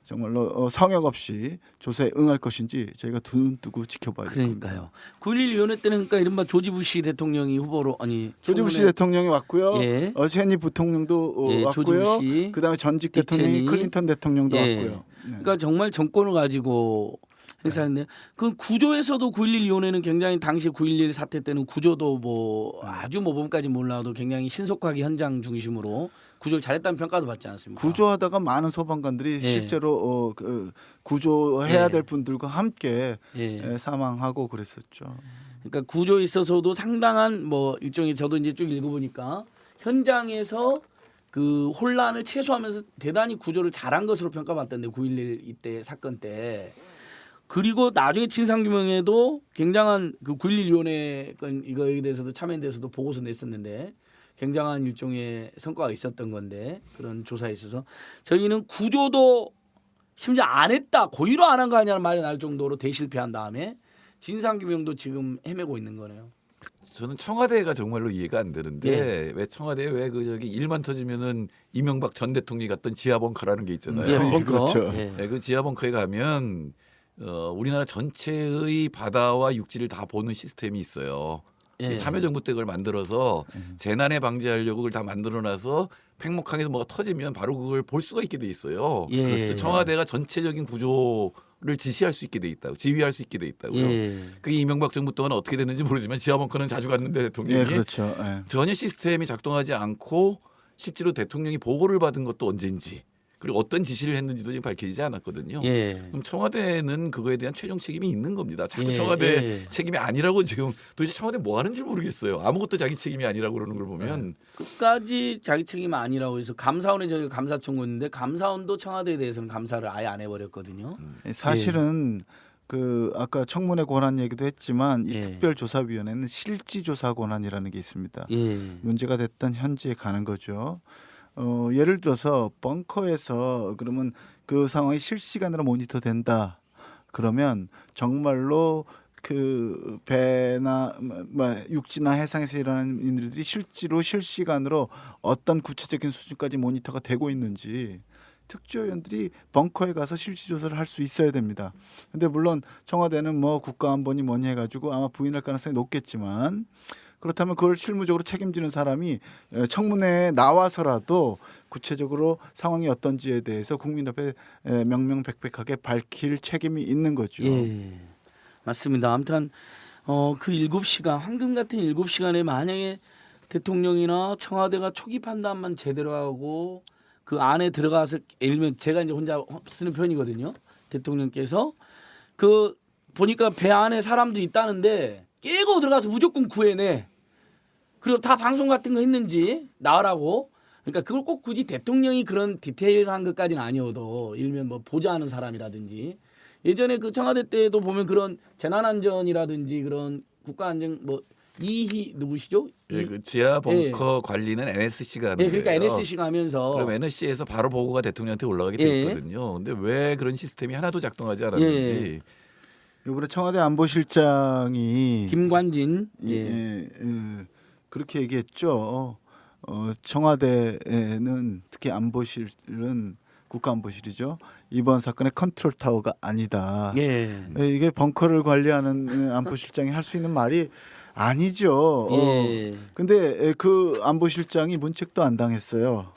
정말로 성역 없이 조사에 응할 것인지 저희가 두 눈 뜨고 지켜봐야 됩니다. 그러니까요. 9.11 위원회 때는 그러니까 이른바 조지 부시 대통령이 후보로 조지 부시 청문회- 대통령이 왔고요. 예. 체니 부통령도 예, 조지 왔고요. 부시, 그다음에 전직 딕 대통령이 체니. 클린턴 대통령도 예. 왔고요. 네. 그러니까 정말 정권을 가지고 행사했는데 그 구조에서도 9.11 위원회는 굉장히 당시 9.11 사태 때는 구조도 뭐 아주 모범까지 몰라도 굉장히 신속하게 현장 중심으로 구조를 잘했다는 평가도 받지 않습니까? 구조하다가 많은 소방관들이 예. 실제로 구조해야 예. 될 분들과 함께 예. 사망하고 그랬었죠. 그러니까 구조에 있어서도 상당한 뭐 일종의 저도 이제 쭉 읽어보니까 현장에서 그 혼란을 최소화하면서 대단히 구조를 잘한 것으로 평가받던데 9.11 이때 사건 때 그리고 나중에 진상규명에도 굉장한 그 9.11 위원회 건 이거에 대해서도 참여에 대해서도 보고서 냈었는데 굉장한 일종의 성과가 있었던 건데 그런 조사에 있어서 저희는 구조도 심지어 안 했다 고의로 안 한 거 아니냐는 말이 날 정도로 대실패한 다음에 진상규명도 지금 헤매고 있는 거네요. 저는 청와대가 정말로 이해가 안 되는데 왜 청와대에 왜 그 저기 일만 터지면은 이명박 전 대통령이 갔던 지하벙커라는 게 있잖아요. 예, 벙커. 그렇죠. 예. 네, 그 지하벙커에 가면 우리나라 전체의 바다와 육지를 다 보는 시스템이 있어요. 예. 참여정부 때 그걸 만들어서 재난에 방지하려고 그걸 다 만들어놔서 팽목항에서 뭐가 터지면 바로 그걸 볼 수가 있게 돼 있어요. 예. 그래서 청와대가 전체적인 구조를 지시할 수 있게 돼 있다고, 지휘할 수 있게 돼 있다고요. 예. 그게 이명박 정부 동안 어떻게 됐는지 모르지만 지하벙커는 자주 갔는데 대통령이 예, 그렇죠. 예. 전혀 시스템이 작동하지 않고 실제로 대통령이 보고를 받은 것도 언제인지 그리고 어떤 지시를 했는지도 지금 밝혀지지 않았거든요. 예. 그럼 청와대는 그거에 대한 최종 책임이 있는 겁니다. 자꾸 예, 청와대 예. 책임이 아니라고 지금 도대체 청와대 뭐 하는지 모르겠어요. 아무것도 자기 책임이 아니라고 그러는 걸 보면 끝까지 자기 책임 아니라고 해서 감사원에 저희가 감사 청구했는데 감사원도 청와대에 대해서는 감사를 아예 안 해버렸거든요. 사실은 그 아까 청문회 권한 얘기도 했지만 이 예. 특별조사위원회는 실지조사 권한이라는 게 있습니다. 예. 문제가 됐던 현지에 가는 거죠. 예를 들어서 벙커에서 그러면 그 상황이 실시간으로 모니터된다. 그러면 정말로 그 배나 육지나 해상에서 일어나는 일들이 실제로 실시간으로 어떤 구체적인 수준까지 모니터가 되고 있는지 특조위원들이 벙커에 가서 실시 조사를 할 수 있어야 됩니다. 근데 물론 청와대는 뭐 국가안보니 뭐니 해가지고 아마 부인할 가능성이 높겠지만 그렇다면 그걸 실무적으로 책임지는 사람이 청문회에 나와서라도 구체적으로 상황이 어떤지에 대해서 국민 앞에 명명백백하게 밝힐 책임이 있는 거죠. 예. 맞습니다. 아무튼 그 7시간 황금 같은 7시간에 만약에 대통령이나 청와대가 초기 판단만 제대로 하고 그 안에 들어가서 예를 들면 제가 이제 혼자 쓰는 편이거든요. 대통령께서 그 보니까 배 안에 사람도 있다는데 깨고 들어가서 무조건 구해내. 그리고 다 방송 같은 거 했는지 나으라고. 그러니까 그걸 꼭 굳이 대통령이 그런 디테일한 것까지는 아니어도 일면 뭐 보좌하는 사람이라든지 예전에 그 청와대 때도 보면 그런 재난안전이라든지 그런 국가안전 뭐 이희 누구시죠? 예, 그 지하벙커 관리는 NSC가 하는 예, 그러니까 거예요. NSC가 하면서 그럼 NSC에서 바로 보고가 대통령한테 올라가게 돼 예. 있거든요. 근데 왜 그런 시스템이 하나도 작동하지 않았는지 이번에 청와대 안보실장이 김관진 그렇게 얘기했죠. 청와대는 특히 안보실은 국가안보실이죠. 이번 사건의 컨트롤 타워가 아니다. 예. 이게 벙커를 관리하는 안보실장이 할 수 있는 말이 아니죠. 예. 근데 그 안보실장이 문책도 안 당했어요.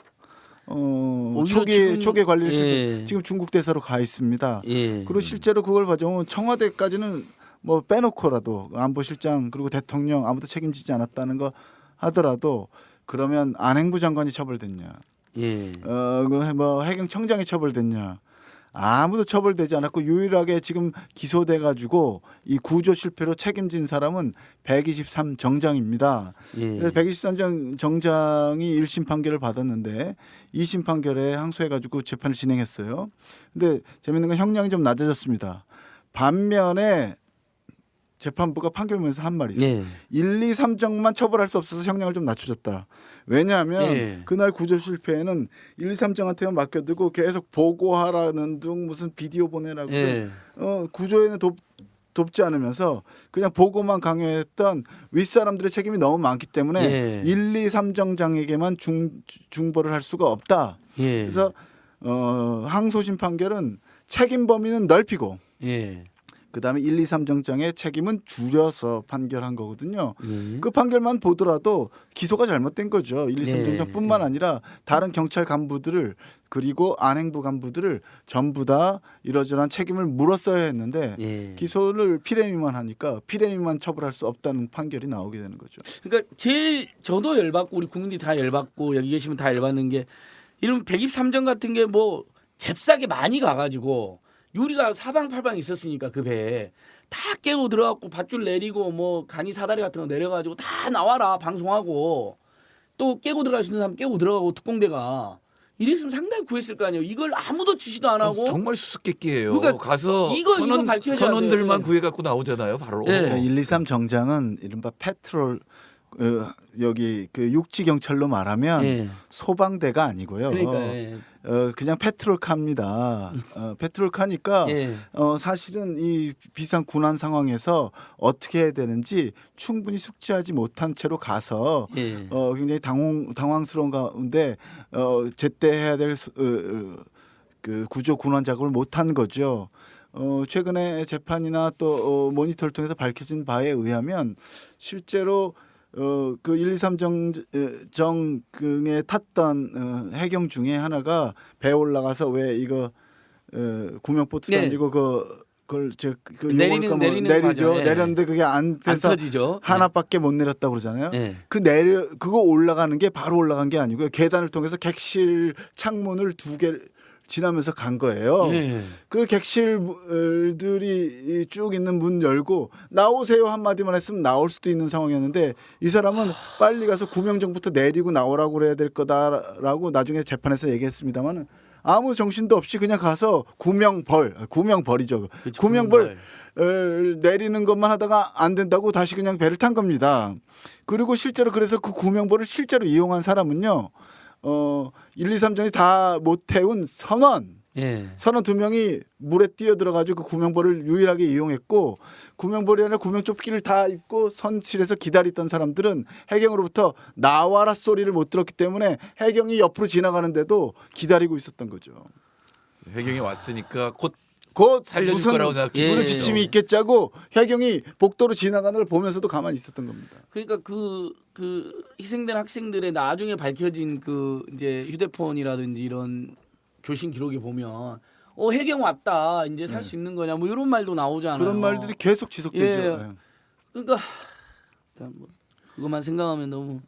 오히려 지금- 초기 관리를 예. 지금 중국 대사로 가 있습니다. 예. 그리고 실제로 그걸 봐주면 청와대까지는 뭐 빼놓고라도 안보실장 그리고 대통령 아무도 책임지지 않았다는 거 하더라도 그러면 안행부 장관이 처벌됐냐? 예. 뭐 해경청장이 처벌됐냐? 아무도 처벌되지 않았고 유일하게 지금 기소돼 가지고 이 구조 실패로 책임진 사람은 123 정장입니다. 예. 123 정장이 1심 판결을 받았는데 2심 판결에 항소해 가지고 재판을 진행했어요. 근데 재밌는 건 형량이 좀 낮아졌습니다. 반면에 재판부가 판결문에서 한 말이 있어요. 예. 1, 2, 3정만 처벌할 수 없어서 형량을 좀 낮춰줬다. 왜냐하면 예. 그날 구조 실패에는 1, 2, 3정한테만 맡겨두고 계속 보고하라는 등 무슨 비디오 보내라고 예. 구조에는 돕지 않으면서 그냥 보고만 강요했던 윗사람들의 책임이 너무 많기 때문에 예. 1, 2, 3정장에게만 중벌을 할 수가 없다. 예. 그래서 항소심 판결은 책임 범위는 넓히고 예. 그다음에 1, 2, 3정장의 책임은 줄여서 판결한 거거든요. 예. 그 판결만 보더라도 기소가 잘못된 거죠. 1, 2, 3정장뿐만 아니라 다른 경찰 간부들을 그리고 안행부 간부들을 전부 다 이러저러한 책임을 물었어야 했는데 예. 기소를 피레미만 하니까 피레미만 처벌할 수 없다는 판결이 나오게 되는 거죠. 그러니까 제일 저도 열받고 우리 국민들이 다 열받고 여기 계시면 다 열받는 게 이런 123정 같은 게 뭐 잽싸게 많이 가가지고 유리가 사방팔방 있었으니까 그 배에 다 깨고 들어갔고 밧줄 내리고 뭐 간이 사다리 같은 거 내려가지고 다 나와라 방송하고 또 깨고 들어갈 수 있는 사람 깨고 들어가고 특공대가 이랬으면 상당히 구했을 거 아니에요. 이걸 아무도 지시도 안 하고 정말 수수께끼예요. 그러니까 가서 이거 밝혀줘야 선원들만 돼요. 구해갖고 나오잖아요. 바로. 예. 그러니까 1, 2, 3 정장은 이른바 페트롤 여기 그 육지 경찰로 말하면 예. 소방대가 아니고요. 그러니까 예. 그냥 페트롤카입니다. 페트롤카니까 예. 사실은 이 비상 군안 상황에서 어떻게 해야 되는지 충분히 숙지하지 못한 채로 가서 예. 굉장히 당황스러운 가운데 제때 해야 될 그 구조 군안 작업을 못한 거죠. 최근에 재판이나 또 모니터를 통해서 밝혀진 바에 의하면 실제로 그 1, 2, 3 정에 탔던 해경 중에 하나가 배에 올라가서 왜 이거 구명보트 네. 던지고 그걸 내리는 내리죠. 과정, 예. 내렸는데 그게 안 안 돼서 터지죠. 하나밖에 못 내렸다고 그러잖아요. 예. 그거 올라가는 게 바로 올라간 게 아니고요. 계단을 통해서 객실 창문을 2개 지나면서 간 거예요. 예. 그 객실들이 쭉 있는 문 열고 나오세요 한마디만 했으면 나올 수도 있는 상황이었는데 이 사람은 빨리 가서 구명정부터 내리고 나오라고 그래야 될 거다라고 나중에 재판에서 얘기했습니다만 아무 정신도 없이 그냥 가서 구명벌이죠. 그쵸, 구명벌 내리는 것만 하다가 안 된다고 다시 그냥 배를 탄 겁니다. 그리고 실제로 그래서 그 구명벌을 실제로 이용한 사람은요. 1, 2, 3정이 다 못 태운 선원 예. 2명이 물에 뛰어들어가지고 그 구명벌을 유일하게 이용했고 구명벌이 아니라 구명조끼를 다 입고 선실에서 기다리던 사람들은 해경으로부터 나와라 소리를 못 들었기 때문에 해경이 옆으로 지나가는데도 기다리고 있었던 거죠. 해경이 왔으니까 곧 곧 살려줄 무슨 거라고 생각했죠. 무슨 지침이 있겠자고 해경이 복도로 지나가는 걸 보면서도 가만히 있었던 겁니다. 그러니까 그 희생된 학생들의 나중에 밝혀진 그 이제 휴대폰이라든지 이런 교신 기록에 보면 해경 왔다 이제 살 수 있는 거냐 뭐 이런 말도 나오잖아요. 그런 말들이 계속 지속되죠. 예. 그러니까 뭐 그것만 생각하면 너무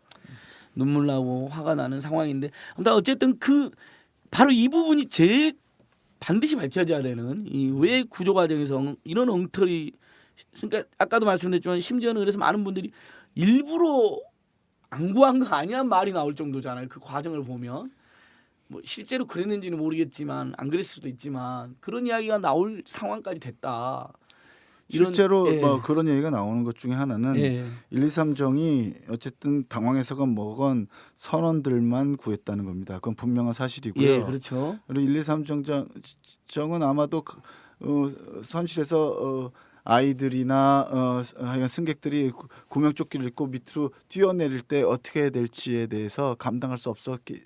눈물 나고 화가 나는 상황인데 아무튼 어쨌든 바로 이 부분이 제일 반드시 밝혀져야 되는 이 왜 구조 과정에서 이런 엉터리 그러니까 아까도 말씀드렸지만 심지어는 그래서 많은 분들이 일부러 안 구한 거 아니야 말이 나올 정도잖아요. 그 과정을 보면 뭐 실제로 그랬는지는 모르겠지만 안 그랬을 수도 있지만 그런 이야기가 나올 상황까지 됐다. 실제로 예. 뭐 그런 얘기가 나오는 것 중에 하나는 예. 1, 2, 3정이 어쨌든 당황해서건 뭐건 선원들만 구했다는 겁니다. 그건 분명한 사실이고요. 예, 그렇죠. 그리고 1, 2, 3정은 아마도 선실에서 아이들이나 하여간 승객들이 구명조끼를 입고 밑으로 뛰어내릴 때 어떻게 해야 될지에 대해서 감당할 수 없었기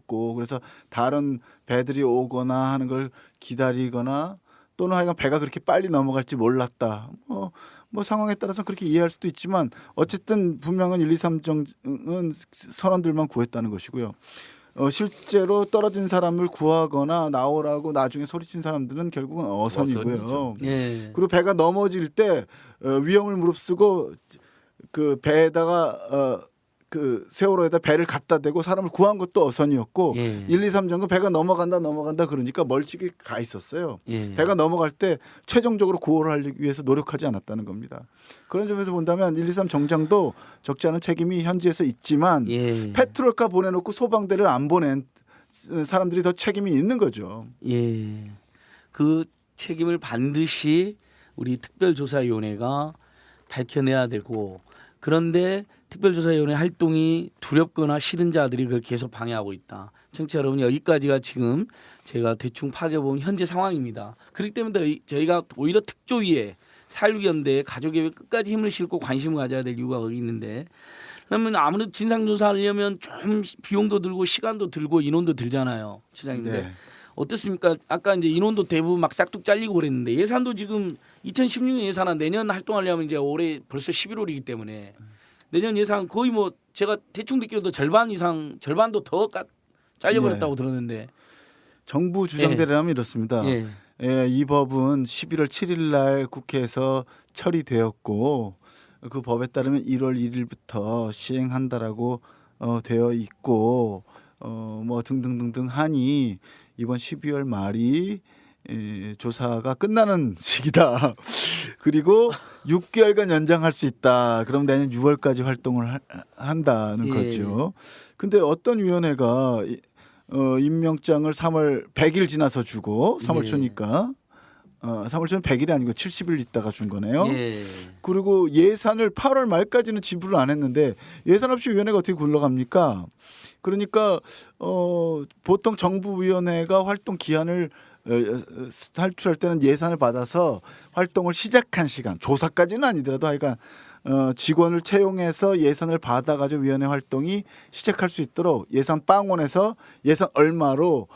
없고 그래서 다른 배들이 오거나 하는 걸 기다리거나 또는 하여간 배가 그렇게 빨리 넘어갈지 몰랐다. 뭐 상황에 따라서 그렇게 이해할 수도 있지만 어쨌든 분명한 1, 2, 3정은 선원들만 구했다는 것이고요. 실제로 떨어진 사람을 구하거나 나오라고 나중에 소리친 사람들은 결국은 어선이고요. 어선이죠. 예. 그리고 배가 넘어질 때 위험을 무릅쓰고 그 배에다가 그 세월호에다 배를 갖다 대고 사람을 구한 것도 어선이었고 예. 1, 2, 3정은 배가 넘어간다 그러니까 멀찍이 가 있었어요. 예. 배가 넘어갈 때 최종적으로 구호를 하기 위해서 노력하지 않았다는 겁니다. 그런 점에서 본다면 1, 2, 3 정장도 적지 않은 책임이 현지에서 있지만 예. 페트롤카 보내놓고 소방대를 안 보낸 사람들이 더 책임이 있는 거죠. 예. 그 책임을 반드시 우리 특별조사위원회가 밝혀내야 되고 그런데 특별조사위원회 활동이 두렵거나 싫은 자들이 그걸 계속 방해하고 있다. 청취자 여러분 여기까지가 지금 제가 대충 파악해본 현재 상황입니다. 그렇기 때문에 저희가 오히려 특조위에 4.16연대에 가족예배 끝까지 힘을 싣고 관심을 가져야 될 이유가 거기 있는데 그러면 아무래도 진상조사하려면 좀 비용도 들고 시간도 들고 인원도 들잖아요. 시장인데 네. 어떻습니까? 아까 이제 인원도 대부분 막 싹둑 잘리고 그랬는데 예산도 지금 2016년 예산은 내년 활동하려면 이제 올해 벌써 11월이기 때문에 내년 예산 거의 뭐 제가 대충 듣기로도 절반 이상 절반도 더 잘려버렸다고 들었는데 정부 주장대로라면 이렇습니다. 예. 이 법은 11월 7일 날 국회에서 처리되었고 그 법에 따르면 1월 1일부터 시행한다라고 되어 있고 뭐 등등등등 하니 이번 12월 말이 조사가 끝나는 시기다. 그리고 6개월간 연장할 수 있다. 그럼 내년 6월까지 활동을 한다는 예. 거죠. 근데 어떤 위원회가 임명장을 3월 100일 지나서 주고 3월 예. 초니까 3월 초는 100일이 아니고 70일 있다가 준 거네요. 예. 그리고 예산을 8월 말까지는 지불을 안 했는데 예산 없이 위원회가 어떻게 굴러갑니까? 그러니까 보통 정부위원회가 활동 기한을 탈출할 때는 예산을 받아서 활동을 시작한 시간 조사까지는 아니더라도 하여간 직원을 채용해서 예산을 받아가지고 위원회 활동이 시작할 수 있도록 예산 빵원에서 예산 얼마로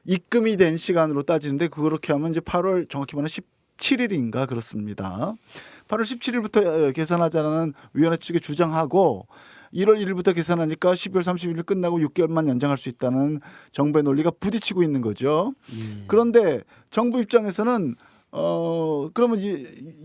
입금이 된 시간으로 따지는데 그렇게 하면 이제 8월 정확히 말하면 17일인가 그렇습니다. 8월 17일부터 계산하자는 위원회 측에 주장하고 1월 1일부터 계산하니까 12월 31일 끝나고 6개월만 연장할 수 있다는 정부의 논리가 부딪히고 있는 거죠. 그런데 정부 입장에서는 그러면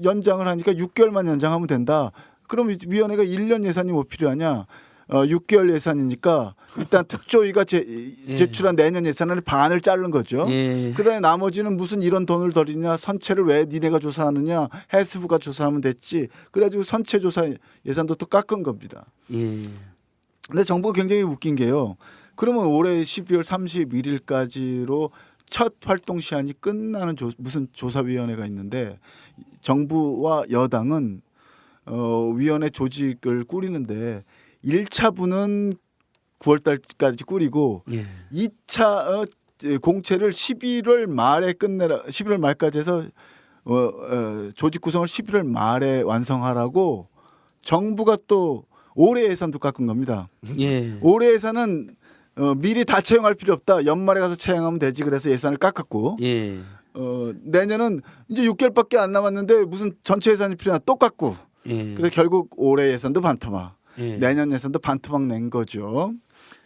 연장을 하니까 6개월만 연장하면 된다. 그럼 위원회가 1년 예산이 뭐 필요하냐? 6개월 예산이니까 일단 특조위가 제출한 내년 예산을 반을 자른 거죠. 예. 그다음에 나머지는 무슨 이런 돈을 들이냐 선체를 왜 니네가 조사하느냐 해수부가 조사하면 됐지. 그래가지고 선체 조사 예산도 또 깎은 겁니다. 예. 근데 정부가 굉장히 웃긴 게요. 그러면 올해 12월 31일까지로 첫 활동 시한이 끝나는 무슨 조사위원회가 있는데 정부와 여당은 위원회 조직을 꾸리는데 1차분은 9월 달까지 꾸리고 예. 2차 공채를 11월 말에 끝내라. 11월 말까지 해서 조직 구성을 11월 말에 완성하라고 정부가 또 올해 예산도 깎은 겁니다. 예. 올해 예산은 미리 다 채용할 필요 없다. 연말에 가서 채용하면 되지. 그래서 예산을 깎았고 예. 내년은 이제 6개월밖에 안 남았는데 무슨 전체 예산이 필요하나 또 깎고 예. 그래서 결국 올해 예산도 반토막 예. 내년 예산도 반토막 낸 거죠.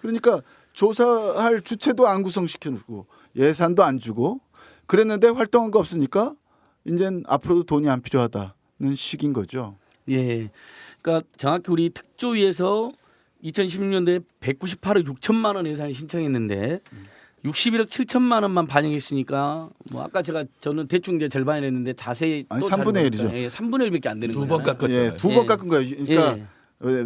그러니까 조사할 주체도 안 구성시켜주고 예산도 안 주고 그랬는데 활동한 거 없으니까 이제는 앞으로도 돈이 안 필요하다는 식인 거죠. 예. 그러니까 정확히 우리 특조위에서 2016년도에 198억 6천만 원 예산을 신청했는데 61억 7천만 원만 반영했으니까 뭐 아까 저는 대충 이제 절반이랬는데 자세히 아니, 또 3분의 1이죠. 예, 3분의 1밖에 안 되는 거예요. 2번 깎았잖아요. 예, 두 번 예. 깎은 거예요. 그러니까 예.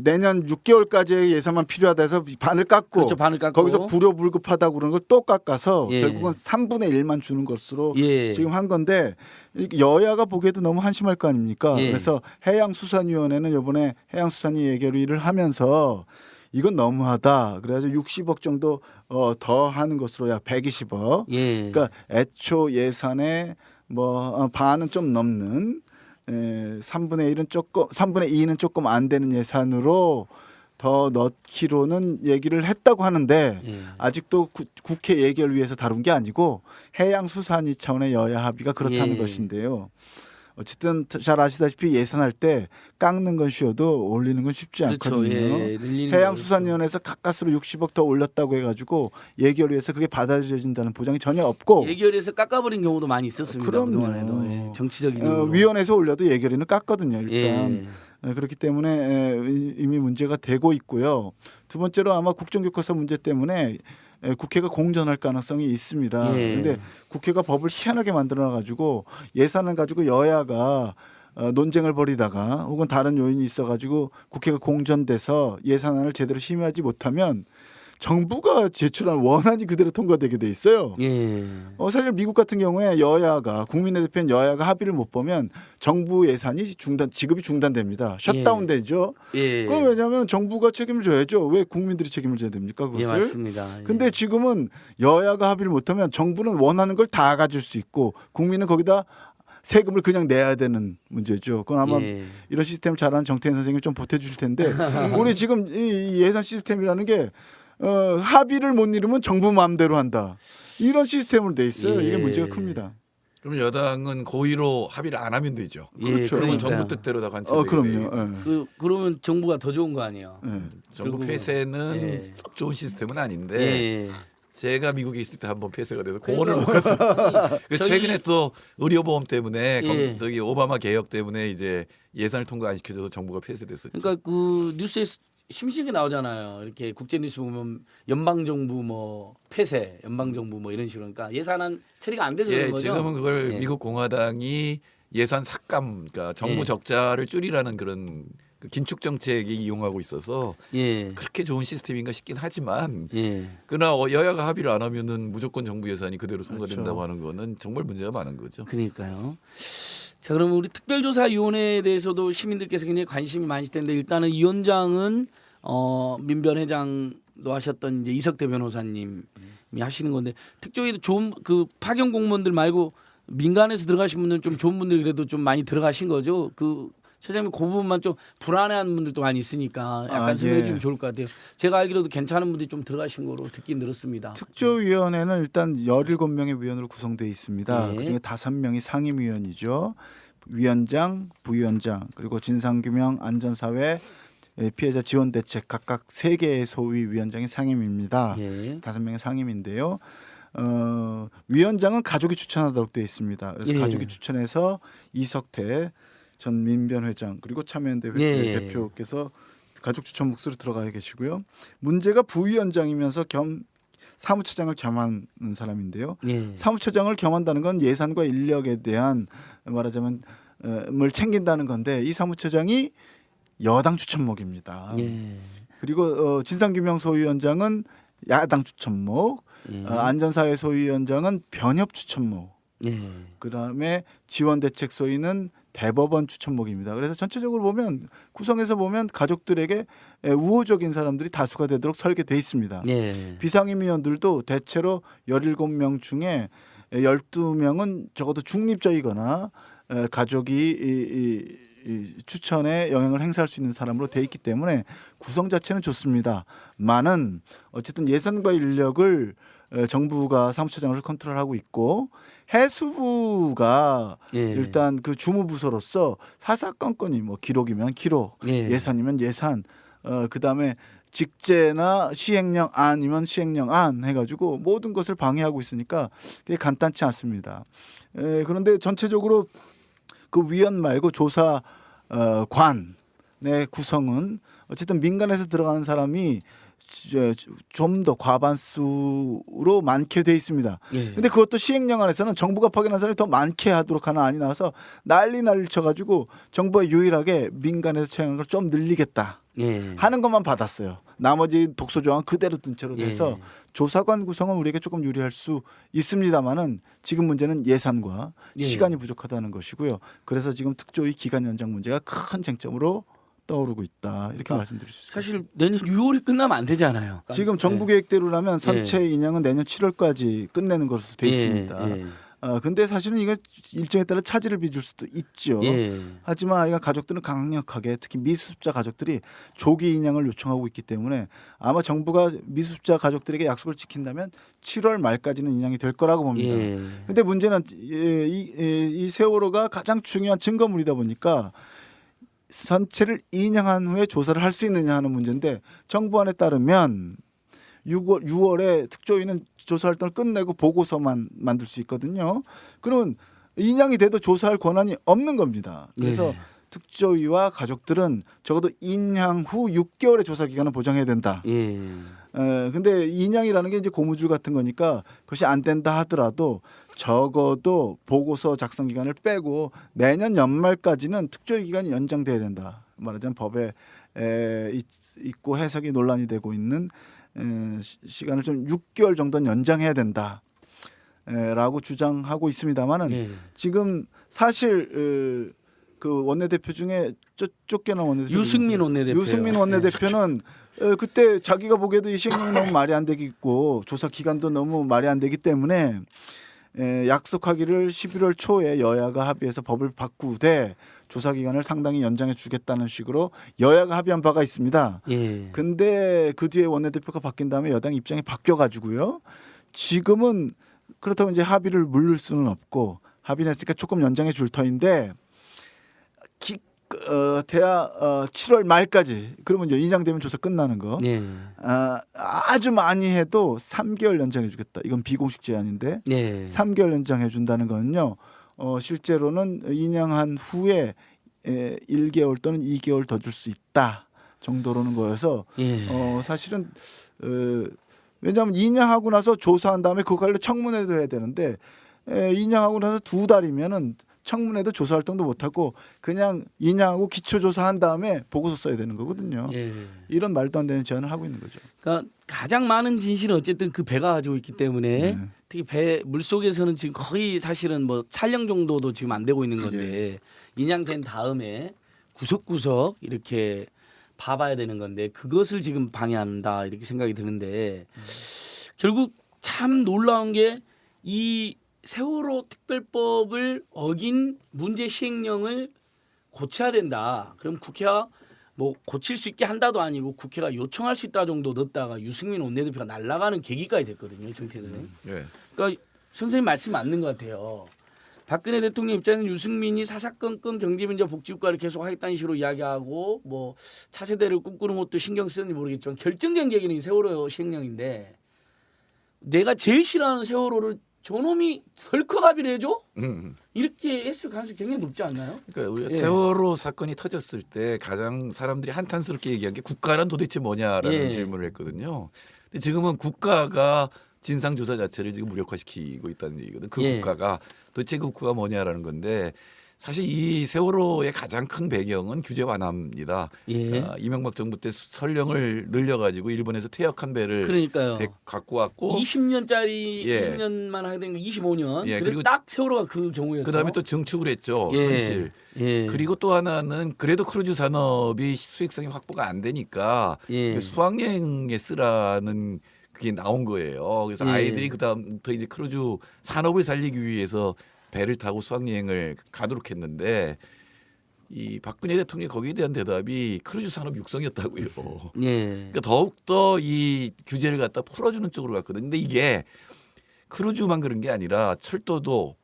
내년 6개월까지의 예산만 필요하다 해서 반을 깎고 그렇죠. 반을 깎고 거기서 불효불급하다고 그러는 걸 또 깎아서 예. 결국은 3분의 1만 주는 것으로 예. 지금 한 건데 여야가 보기에도 너무 한심할 거 아닙니까? 예. 그래서 해양수산위원회는 이번에 해양수산위 예결위를 하면서 이건 너무하다. 그래가지고 60억 정도 더 하는 것으로 약 120억. 예. 그러니까 애초 예산의 뭐 반은 좀 넘는 3분의 2는 조금 안 되는 예산으로 더 넣기로는 얘기를 했다고 하는데 예. 아직도 국회 예결위에서 다룬 게 아니고 해양수산위 차원의 여야 합의가 그렇다는 예. 것인데요. 어쨌든 잘 아시다시피 예산할 때 깎는 건 쉬워도 올리는 건 쉽지 그렇죠. 않거든요. 예. 늘리는 거 해양수산위원회에서 가까스로 60억 더 올렸다고 해가지고 예결위에서 그게 받아들여진다는 보장이 전혀 없고 예결위에서 깎아버린 경우도 많이 있었습니다. 그럼요. 그동안에도 예. 정치적인 이유로. 위원회에서 올려도 예결위는 깎거든요. 일단 예. 그렇기 때문에 이미 문제가 되고 있고요. 두 번째로 아마 국정교과서 문제 때문에 국회가 공전할 가능성이 있습니다. 그런데 예. 국회가 법을 희한하게 만들어 가지고 예산을 가지고 여야가 논쟁을 벌이다가 혹은 다른 요인이 있어 가지고 국회가 공전돼서 예산안을 제대로 심의하지 못하면 정부가 제출한 원안이 그대로 통과되게 돼 있어요. 예. 사실 미국 같은 경우에 여야가 국민의 대표인 여야가 합의를 못 보면 정부 예산이 지급이 중단됩니다. 셧다운되죠. 예. 그건 왜냐하면 정부가 책임을 져야죠. 왜 국민들이 책임을 져야 됩니까? 예, 그것을. 맞습니다. 예. 근데 지금은 여야가 합의를 못하면 정부는 원하는 걸 다 가질 수 있고 국민은 거기다 세금을 그냥 내야 되는 문제죠. 그건 아마 예. 이런 시스템을 잘하는 정태인 선생님이 좀 보태주실 텐데 우리 지금 이 예산 시스템이라는 게 합의를 못 이루면 정부 마음대로 한다. 이런 시스템으로 돼 있어요. 예. 이게 문제가 큽니다. 그럼 여당은 고의로 합의를 안 하면 되죠. 예, 그렇죠. 그러면 그러니까요. 정부 뜻대로 다 관철되게 그럼요. 돼요. 그러면 정부가 더 좋은 거 아니에요? 정부 그리고- 폐쇄는 예. 썩 좋은 시스템은 아닌데 예. 제가 미국에 있을 때 한번 폐쇄가 돼서 그러니까 공원을 못 갔어요. 저희- 최근에 또 의료보험 때문에 예. 저기 오바마 개혁 때문에 이제 예산을 통과 안 시켜줘서 정부가 폐쇄됐었죠. 그러니까 그 뉴스에 심심하게 나오잖아요. 이렇게 국제 뉴스 보면 연방 정부 뭐 폐쇄, 연방 정부 뭐 이런 식으로 그러니까 예산안 처리가 안 돼서 예, 그런 거죠. 지금은 그걸 예. 미국 공화당이 예산 삭감, 그러니까 정부 예. 적자를 줄이라는 그런 그 긴축 정책이 이용하고 있어서 예. 그렇게 좋은 시스템인가 싶긴 하지만 예. 그러나 여야가 합의를 안 하면은 무조건 정부 예산이 그대로 통과된다고 그렇죠. 하는 거는 정말 문제가 많은 거죠. 그러니까요. 자, 그러면 우리 특별조사위원회에 대해서도 시민들께서 굉장히 관심이 많으실 텐데 일단은 이 위원장은 민변회장도 하셨던 이제 이석태 변호사님이 하시는 건데 특조위도 좋은 그 파견 공무원들 말고 민간에서 들어가신 분들은 좀 좋은 분들 그래도 좀 많이 들어가신 거죠. 그 차장님 그 부분만 좀 불안해하는 분들도 많이 있으니까 약간 설명해 주면 좋을 것 같아요. 제가 알기로도 괜찮은 분들이 좀 들어가신 거로 듣긴 들었습니다. 특조위원회는 일단 17명의 위원으로 구성되어 있습니다. 네. 그중에 5명이 상임위원이죠. 위원장, 부위원장, 그리고 진상규명, 안전사회, 피해자 지원 대책 각각 3개의 소위 위원장이 상임입니다. 예. 5명의 상임인데요. 위원장은 가족이 추천하도록 되어 있습니다. 그래서 예. 가족이 추천해서 이석태 전 민변회장 그리고 참여연대 예. 대표께서 가족 추천 몫으로 들어가 계시고요. 문제가 부위원장이면서 겸 사무처장을 겸하는 사람인데요. 예. 사무처장을 겸한다는 건 예산과 인력에 대한 말하자면 뭘 챙긴다는 건데 이 사무처장이 여당 추천목입니다. 예. 그리고 진상규명 소위원장은 야당 추천목, 예. 안전사회 소위원장은 변협 추천목, 예. 그다음에 지원대책 소위는 대법원 추천목입니다. 그래서 전체적으로 보면 구성해서 보면 가족들에게 우호적인 사람들이 다수가 되도록 설계돼 있습니다. 예. 비상임위원들도 대체로 17명 중에 12명은 적어도 중립적이거나 가족이 이 추천에 영향을 행사할 수 있는 사람으로 돼 있기 때문에 구성 자체는 좋습니다. 많은 어쨌든 예산과 인력을 정부가 사무처장을 컨트롤하고 있고 해수부가 예. 일단 그 주무부서로서 사사건건이 뭐 기록이면 기록, 예. 예산이면 예산, 그다음에 직제나 시행령 안이면 시행령 안 해가지고 모든 것을 방해하고 있으니까 그게 간단치 않습니다. 그런데 전체적으로 그 위원 말고 조사관의 구성은 어쨌든 민간에서 들어가는 사람이 좀 더 과반수로 많게 돼 있습니다. 예. 근데 그것도 시행령 안에서는 정부가 파견한 사람이 더 많게 하도록 하는 안이 나와서 난리 쳐가지고 정부가 유일하게 민간에서 채용한 걸 좀 늘리겠다 예. 하는 것만 받았어요. 나머지 독소 조항 그대로 둔 채로 돼서 예. 조사관 구성은 우리에게 조금 유리할 수 있습니다만은 지금 문제는 예산과 예. 시간이 부족하다는 것이고요. 그래서 지금 특조위 기간 연장 문제가 큰 쟁점으로 떠오르고 있다 이렇게 말씀드릴 수 있습니다. 사실 내년 6월에 끝나면 안 되잖아요. 지금 정부 계획대로라면 선체 예. 인양은 내년 7월까지 끝내는 것으로 돼 예. 있습니다. 예. 근데 사실은 이거 일정에 따라 차질을 빚을 수도 있죠. 예. 하지만 아이가 가족들은 강력하게 특히 미수습자 가족들이 조기 인양을 요청하고 있기 때문에 아마 정부가 미수습자 가족들에게 약속을 지킨다면 7월 말까지는 인양이 될 거라고 봅니다. 예. 근데 문제는 이 세월호가 가장 중요한 증거물이다 보니까 선체를 인양한 후에 조사를 할 수 있느냐 하는 문제인데 정부안에 따르면 6월에 특조위는 조사 활동을 끝내고 보고서만 만들 수 있거든요. 그러면 인양이 돼도 조사할 권한이 없는 겁니다. 그래서 예. 특조위와 가족들은 적어도 인양 후 6개월의 조사 기간을 보장해야 된다. 예. 근데 인양이라는 게 이제 고무줄 같은 거니까 그것이 안 된다 하더라도 적어도 보고서 작성 기간을 빼고 내년 연말까지는 특조위 기간이 연장돼야 된다. 말하자면 법에 있고 해석이 논란이 되고 있는 시간을 좀 6개월 정도는 연장해야 된다. 라고 주장하고 있습니다만은 예. 지금 사실 그 원내대표 중에 쫓겨난 원내대표 유승민 원내대표. 유승민 원내대표는 그때 자기가 보기에도 이 시행령이 너무 말이 안 되겠고 조사 기간도 너무 말이 안 되기 때문에 약속하기를 11월 초에 여야가 합의해서 법을 바꾸되 조사 기간을 상당히 연장해 주겠다는 식으로 여야가 합의한 바가 있습니다. 예. 근데 그 뒤에 원내대표가 바뀐 다음에 여당 입장이 바뀌어 가지고요. 지금은 그렇다고 이제 합의를 물릴 수는 없고 합의했으니까 조금 연장해 줄 터인데 대야 7월 말까지 그러면 이제 인양되면 조사 끝나는 거. 예. 아주 많이 해도 3개월 연장해 주겠다. 이건 비공식 제안인데 예. 3개월 연장해 준다는 거는요. 실제로는 인양한 후에 1개월 또는 2개월 더 줄 수 있다 정도로는 거여서 예. 사실은 왜냐하면 인양하고 나서 조사한 다음에 그거 관련 청문회도 해야 되는데 인양하고 나서 2달이면은 청문회도 조사 활동도 못하고 그냥 인양하고 기초조사한 다음에 보고서 써야 되는 거거든요. 예. 이런 말도 안 되는 제안을 하고 있는 거죠. 그러니까 가장 많은 진실은 어쨌든 그 배가 가지고 있기 때문에 특히 배 물속에서는 지금 거의 사실은 뭐 촬영 정도도 지금 안 되고 있는 건데 인양된 다음에 구석구석 이렇게 봐봐야 되는 건데 그것을 지금 방해한다 이렇게 생각이 드는데 결국 참 놀라운 게 이 세월호 특별법을 어긴 문제 시행령을 고쳐야 된다. 그럼 국회가 뭐 고칠 수 있게 한다도 아니고 국회가 요청할 수 있다 정도 넣었다가 유승민 원내대표가 날아가는 계기까지 됐거든요. 정태는. 그러니까 선생님 말씀이 맞는 것 같아요. 박근혜 대통령 입장에는 유승민이 사사건건 경제민주화 복지국가를 계속 하겠다는 식으로 이야기하고 뭐 차세대를 꿈꾸는 것도 신경 쓰는지 모르겠지만 결정적인 계기는 이 세월호 시행령인데 내가 제일 싫어하는 세월호를 저놈이 덜컥 합의를 해줘? 이렇게 했을 가능성이 굉장히 높지 않나요? 그러니까 우리가 세월호 사건이 터졌을 때 가장 사람들이 한탄스럽게 얘기한 게 국가란 도대체 뭐냐라는 질문을 했거든요. 근데 지금은 국가가 진상조사 자체를 지금 무력화시키고 있다는 얘기거든. 그 국가가 도대체 그 국가가 뭐냐라는 건데 사실 이 세월호의 가장 큰 배경은 규제 완화입니다. 이명박 정부 때 선령을 늘려가지고 일본에서 퇴역한 배를 그러니까요. 갖고 왔고 20년짜리 20년만 하게 된 거 25년. 그래서 그리고 딱 세월호가 그 경우였죠. 그다음에 또 증축을 했죠. 사실. 그리고 또 하나는 그래도 크루즈 산업이 수익성이 확보가 안 되니까 수학여행에 쓰라는 그게 나온 거예요. 그래서 아이들이 그다음부터 이제 크루즈 산업을 살리기 위해서 배를 타고 수학여행을 가도록 했는데 이 박근혜 대통령이 거기에 대한 대답이 크루즈 산업 육성이었다고요. 그러니까 더욱더 이 규제를 갖다 풀어주는 쪽으로 갔거든요. 근데 이게 크루즈만 그런 게 아니라 철도도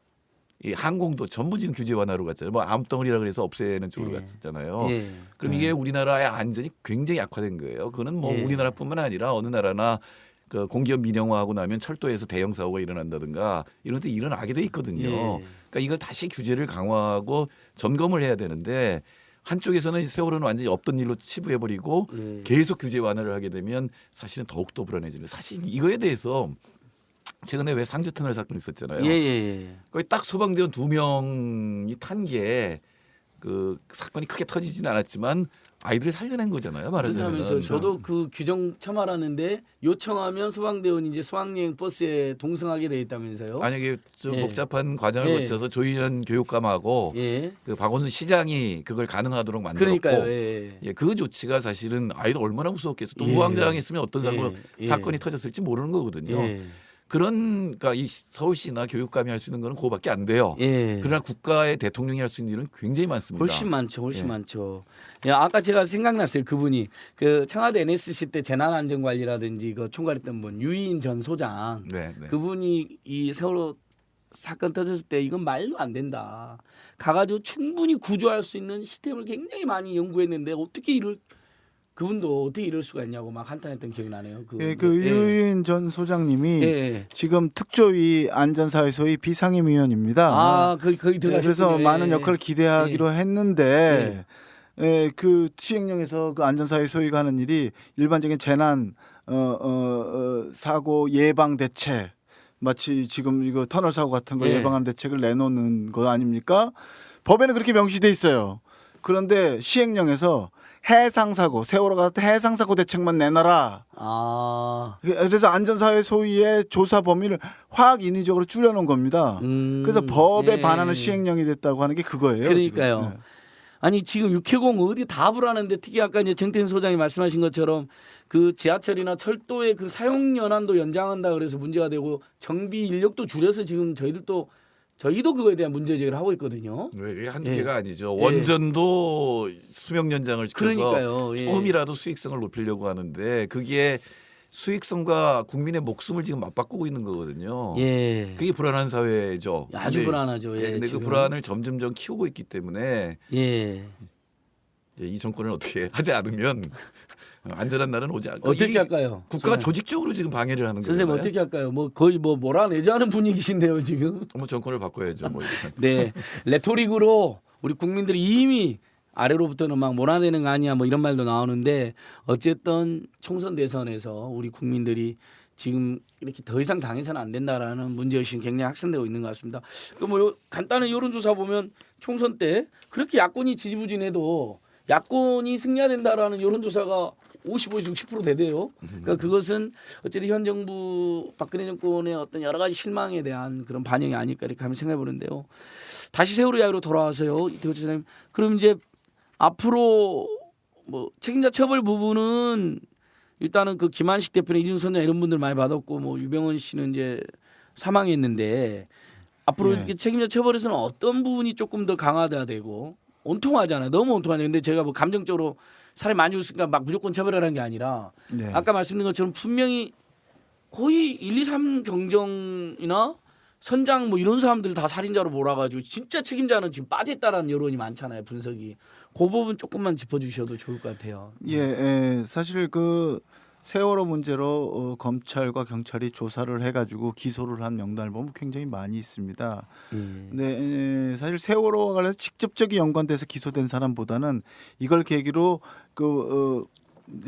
이 항공도 전부 지금 규제 완화로 갔잖아요. 뭐 암덩어리라 그래서 없애는 쪽으로 갔었잖아요. 그럼 이게 우리나라의 안전이 굉장히 악화된 거예요. 그거는 뭐 우리나라뿐만 아니라 어느 나라나 그 공기업 민영화하고 나면 철도에서 대형 사고가 일어난다든가 이런 데 일어나게 돼 있거든요. 그러니까 이걸 다시 규제를 강화하고 점검을 해야 되는데 한쪽에서는 세월호는 완전히 없던 일로 치부해버리고 계속 규제 완화를 하게 되면 사실은 더욱더 불안해지는. 사실 이거에 대해서 최근에 왜 상주터널 사건 있었잖아요. 거기 딱 소방대원 2명이 탄 게 그 사건이 크게 터지지는 않았지만 아이들을 살려낸 거잖아요. 말하자면. 그렇다면서 저도 그 규정 처음 알았는데 요청하면 소방대원이 이제 소방여행 버스에 동승하게 돼 있다면서요? 만약에 좀 복잡한 과정을 거쳐서 조희연 교육감하고 그 박원순 시장이 그걸 가능하도록 만들었고 그러니까요. 그 조치가 사실은 아이들 얼마나 무서웠겠어. 또 우왕좌왕했으면 어떤 사건이 터졌을지 모르는 거거든요. 그러니까 이 서울시나 교육감이 할 수 있는 거는 그거밖에 안 돼요. 예. 그러나 국가의 대통령이 할 수 있는 일은 굉장히 많습니다. 훨씬 많죠, 훨씬 예. 많죠. 야, 아까 제가 생각났어요. 그분이 그 청와대 NSC 때 재난안전관리라든지 그 총괄했던 분 유인 전 소장. 네, 네. 그분이 이 세월호 사건 터졌을 때 이건 말도 안 된다. 가가지고 충분히 구조할 수 있는 시스템을 굉장히 많이 연구했는데 어떻게 이럴 그분도 어떻게 이럴 수가 있냐고 막 한탄했던 기억이 나네요. 예, 그 유인 전 소장님이 예. 지금 특조위 안전사회소위 비상임위원입니다. 아, 거기 예, 들어가셨군요. 그래서 예. 많은 역할을 기대하기로 했는데 그 시행령에서 그 안전사회 소위가 하는 일이 일반적인 재난 사고 예방 대책 마치 지금 이거 터널 사고 같은 거 예. 예방하는 대책을 내놓는 거 아닙니까? 법에는 그렇게 명시돼 있어요. 그런데 시행령에서 해상사고 세월호 같은 해상사고 대책만 내놔라. 아, 그래서 안전사회 소위의 조사 범위를 확 인위적으로 줄여놓은 겁니다. 그래서 법에 예. 반하는 시행령이 됐다고 하는 게 그거예요. 그러니까요. 지금. 아니 지금 육해공 어디 다 불하는데 특히 아까 이제 정태인 소장이 말씀하신 것처럼 그 지하철이나 철도의 그 사용 연한도 연장한다 그래서 문제가 되고 정비 인력도 줄여서 지금 저희도 그거에 대한 문제 제기를 하고 있거든요. 네, 이게 한두 예. 개가 아니죠. 예. 원전도 수명 연장을 시켜서 그러니까요. 예. 조금이라도 수익성을 높이려고 하는데 그게 수익성과 국민의 목숨을 지금 맞바꾸고 있는 거거든요. 예. 그게 불안한 사회죠. 아주 근데- 불안하죠. 예. 근데 그 지금. 불안을 점점점 키우고 있기 때문에 예. 이 정권을 어떻게 하지 않으면 안전한 날은 오지 않고 어떻게 할까요? 국가가 선생님. 조직적으로 지금 방해를 하는 거예요. 선생님 어떻게 할까요? 뭐 거의 뭐 몰아내자는 분위기신데요 지금. 뭐 정권을 바꿔야죠. 뭐 일단. 네, 레토릭으로 우리 국민들이 이미 아래로부터는 막 몰아내는 거 아니야 뭐 이런 말도 나오는데 어쨌든 총선 대선에서 우리 국민들이 지금 이렇게 더 이상 당해서는 안 된다라는 문제의식이 굉장히 확산되고 있는 것 같습니다. 뭐 간단한 여론조사 보면 총선 때 그렇게 야권이 지지부진해도 야권이 승리해야 된다라는 여론조사가 55에서 60% 되대요. 그러니까 그것은 어쨌든 현 정부 박근혜 정권의 어떤 여러 가지 실망에 대한 그런 반영이 아닐까 이렇게 하면 생각해 보는데요. 다시 세월호 이야기로 돌아와서요. 이태호 지사님. 그럼 이제 앞으로 뭐 책임자 처벌 부분은 일단은 그 김한식 대표나 이준선 이런 분들 많이 받았고 뭐 유병헌 씨는 이제 사망했는데 앞으로 예. 이렇게 책임자 처벌에서는 어떤 부분이 조금 더 강화돼야 되고 온통하잖아요. 너무 온통하잖아요. 근데 제가 뭐 감정적으로 사람이 많이 죽으니까 막 무조건 처벌하라는 게 아니라 네. 아까 말씀드린 것처럼 분명히 거의 1, 2, 3 경정이나 선장 뭐 이런 사람들 다 살인자로 몰아가지고 진짜 책임자는 지금 빠졌다라는 여론이 많잖아요. 분석이. 그 부분 조금만 짚어주셔도 좋을 것 같아요. 예, 사실 그 세월호 문제로 검찰과 경찰이 조사를 해가지고 기소를 한 명단을 보면 굉장히 많이 있습니다. 근데 사실 세월호와 관련해서 직접적인 연관돼서 기소된 사람보다는 이걸 계기로 그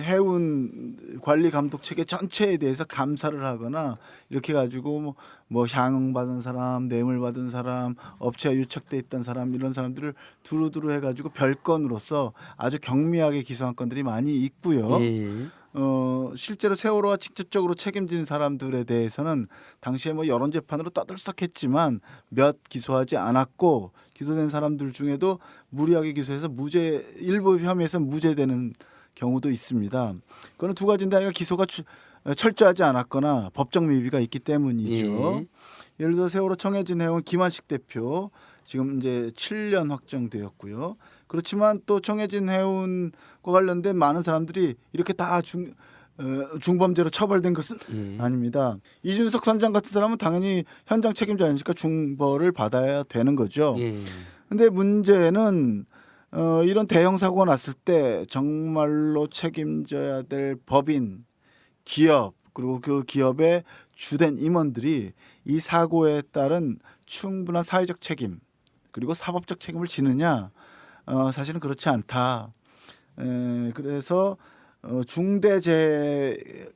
해운 관리 감독 체계 전체에 대해서 감사를 하거나 이렇게 가지고 뭐 향응 받은 사람, 뇌물 받은 사람, 업체에 유착돼 있던 사람 이런 사람들을 두루두루 해가지고 별건으로서 아주 경미하게 기소한 건들이 많이 있고요. 예. 실제로 세월호와 직접적으로 책임진 사람들에 대해서는 당시에 뭐 여론 재판으로 떠들썩했지만 몇 기소하지 않았고 기소된 사람들 중에도 무리하게 기소해서 무죄 일부 혐의에서 무죄되는 경우도 있습니다. 그거는 두 가지인데 아니라 기소가 철저하지 않았거나 법적 미비가 있기 때문이죠. 예. 예를 들어 세월호 청해진 해운 김한식 대표 지금 이제 7년 확정되었고요. 그렇지만 또 청해진 해운과 관련된 많은 사람들이 이렇게 다 중범죄로 처벌된 것은 아닙니다. 이준석 선장 같은 사람은 당연히 현장 책임자니까 중벌을 받아야 되는 거죠. 근데 문제는 이런 대형 사고가 났을 때 정말로 책임져야 될 법인, 기업 그리고 그 기업의 주된 임원들이 이 사고에 따른 충분한 사회적 책임 그리고 사법적 책임을 지느냐 사실은 그렇지 않다. 그래서 중대재해에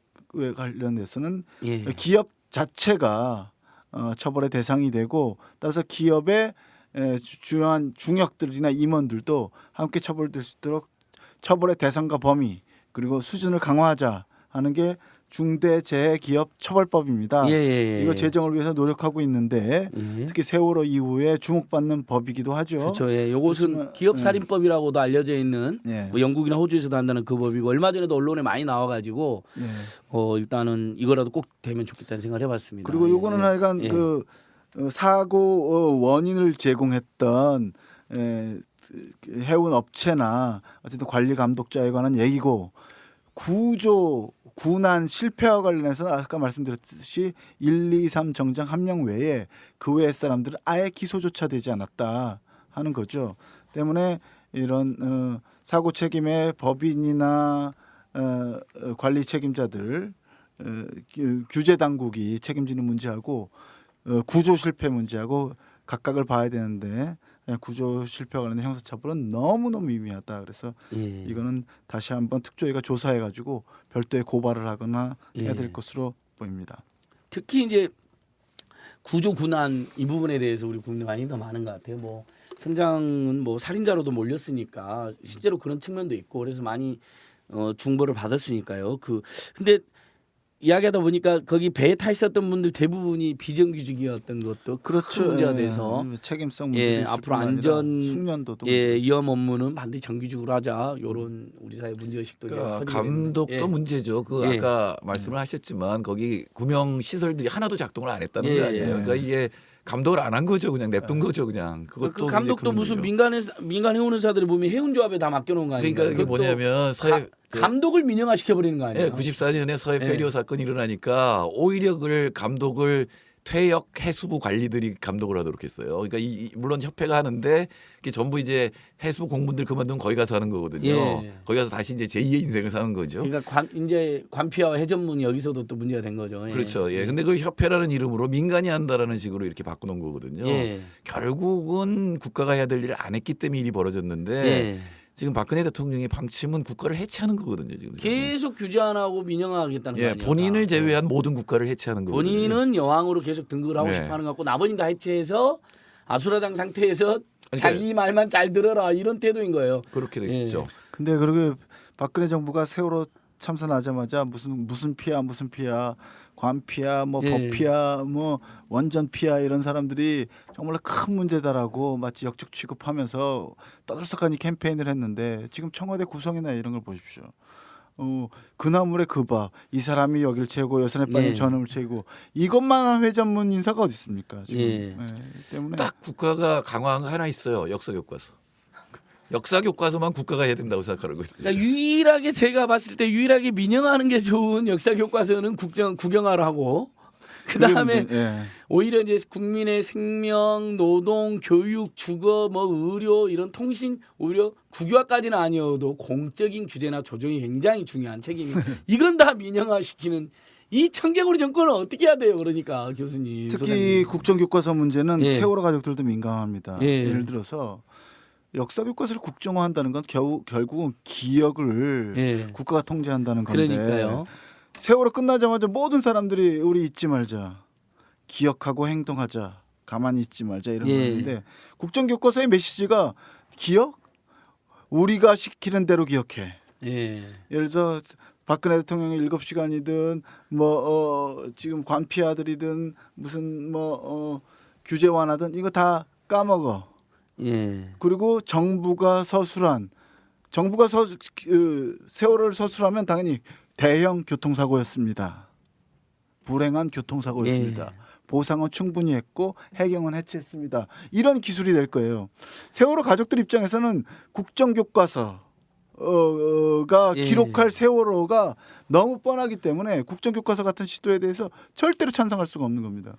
관련해서는 기업 자체가 처벌의 대상이 되고 따라서 기업의 중요한 중역들이나 임원들도 함께 처벌될 수 있도록 처벌의 대상과 범위 그리고 수준을 강화하자 하는 게 중대재해기업처벌법입니다. 예, 예, 예. 이거 제정을 위해서 노력하고 있는데 예. 특히 세월호 이후에 주목받는 법이기도 하죠. 그렇죠. 예. 요것은 그렇지만, 기업살인법이라고도 알려져 있는 예. 뭐 영국이나 호주에서도 한다는 그 법이고 얼마 전에도 언론에 많이 나와가지고 예. 일단은 이거라도 꼭 되면 좋겠다는 생각을 해봤습니다. 그리고 요거는 예. 하여간 예. 그 사고 원인을 제공했던 해운 업체나 어쨌든 관리 감독자에 관한 얘기고 구조 군안 실패와 관련해서는 아까 말씀드렸듯이 1, 2, 3 정장 한 명 외에 그 외의 사람들은 아예 기소조차 되지 않았다 하는 거죠. 때문에 이런 사고 책임의 법인이나 관리 책임자들 규제 당국이 책임지는 문제하고 구조 실패 문제하고 각각을 봐야 되는데 구조 실패와 관련된 형사처벌은 너무너무 미미하다. 그래서 예. 이거는 다시 한번 특조위가 조사해가지고 별도의 고발을 하거나 해야 될 예. 것으로 보입니다. 특히 이제 구조 군안 이 부분에 대해서 우리 국내 많이 더 많은 것 같아요. 뭐 선장은 뭐 살인자로도 몰렸으니까 실제로 그런 측면도 있고 그래서 많이 중벌을 받았으니까요. 근데 이야기하다 보니까 거기 배에 타 있었던 분들 대부분이 비정규직이었던 것도 큰 문제가 돼서 책임성 문제도 있을 앞으로 뿐만 아니라 안전 숙련도도 위험 업무는 반드시 정규직으로 하자. 이런 우리 사회 문제 의식도 그러니까 커지게 감독도 되는데. 예. 문제죠. 예. 아까 말씀을 하셨지만 거기 구명 시설들이 하나도 작동을 안 했다는 예, 거 아니에요. 예. 그러니까 이게 감독을 안 한 거죠. 그냥 냅둔 거죠. 그냥 그것도 그 감독도 이제 무슨 문제죠. 민간 해운사들이 보면 해운조합에 다 맡겨놓은 거 아니에요? 그러니까 이게 뭐냐면 감독을 민영화시켜 버리는 거 아니에요? 예, 94년에 서해 예. 페리오 사건이 일어나니까 오히려 그걸 감독을 퇴역 해수부 관리들이 감독을 하도록 했어요. 그러니까 물론 협회가 하는데 그게 전부 이제 해수부 공무원들 그만두면 거기 가서 하는 거거든요. 예. 거기 가서 다시 이제 제2의 인생을 사는 거죠. 그러니까 이제 관피와 해전문이 여기서도 또 문제가 된 거죠. 예. 그렇죠. 예. 근데 그 협회라는 이름으로 민간이 한다라는 식으로 이렇게 바꿔놓은 거거든요. 예. 결국은 국가가 해야 될 일을 안 했기 때문에 일이 벌어졌는데 예. 지금 박근혜 대통령의 방침은 국가를 해체하는 거거든요. 지금 계속 규제 안 하고 민영화하겠다는 거 예, 아니에요? 본인을 제외한 모든 국가를 해체하는 거거든요. 본인은 여왕으로 계속 등극을 하고 네. 싶어하는 것 같고 나머지는 다 해체해서 아수라장 상태에서 그러니까 자기 말만 잘 들어라 이런 태도인 거예요. 그렇게 예. 됐죠. 근데 그렇게 박근혜 정부가 세월호 참사나자마자 무슨 피야 관피야 뭐 예. 법피야 뭐 원전 피야 이런 사람들이 정말로 큰 문제다라고 마치 역적 취급하면서 떠들썩하니 캠페인을 했는데 지금 청와대 구성이나 이런 걸 보십시오. 그나물의 그바 이 사람이 여길 채우고 여선에 빠지면 예. 저놈을 채우고 이것만 한 회전문 인사가 어디 있습니까 지금? 예. 때문에 딱 국가가 강화한 거 하나 있어요. 역사 교과서. 역사 교과서만 국가가 해야 된다고 생각하는 거죠. 그러니까 유일하게 제가 봤을 때 유일하게 민영화하는 게 좋은 역사 교과서는 국영화를 하고 그 다음에 예. 오히려 이제 국민의 생명, 노동, 교육, 주거, 뭐 의료 이런 통신 오히려 국유화까지는 아니어도 공적인 규제나 조정이 굉장히 중요한 책임이 이건 다 민영화시키는 이 청개구리 정권은 어떻게 해야 돼요? 그러니까 교수님. 특히 소장님. 국정교과서 문제는 예. 세월호 가족들도 민감합니다. 예. 예를 들어서 역사 교과서를 국정화한다는 건 결국은 기억을 예. 국가가 통제한다는 건데 그러니까요. 세월호 끝나자마자 모든 사람들이 우리 잊지 말자, 기억하고 행동하자, 가만히 있지 말자 이런 예. 건데 국정교과서의 메시지가 기억, 우리가 시키는 대로 기억해. 예. 예를 들어서 박근혜 대통령이 7시간이든 지금 관피아들이든 무슨 규제 완화든 이거 다 까먹어. 예. 그리고 정부가 세월호를 서술하면 당연히 대형 교통사고였습니다. 불행한 교통사고였습니다. 예. 보상은 충분히 했고 해경은 해체했습니다. 이런 기술이 될 거예요. 세월호 가족들 입장에서는 국정교과서 가 예. 기록할 세월호가 너무 뻔하기 때문에 국정교과서 같은 시도에 대해서 절대로 찬성할 수가 없는 겁니다.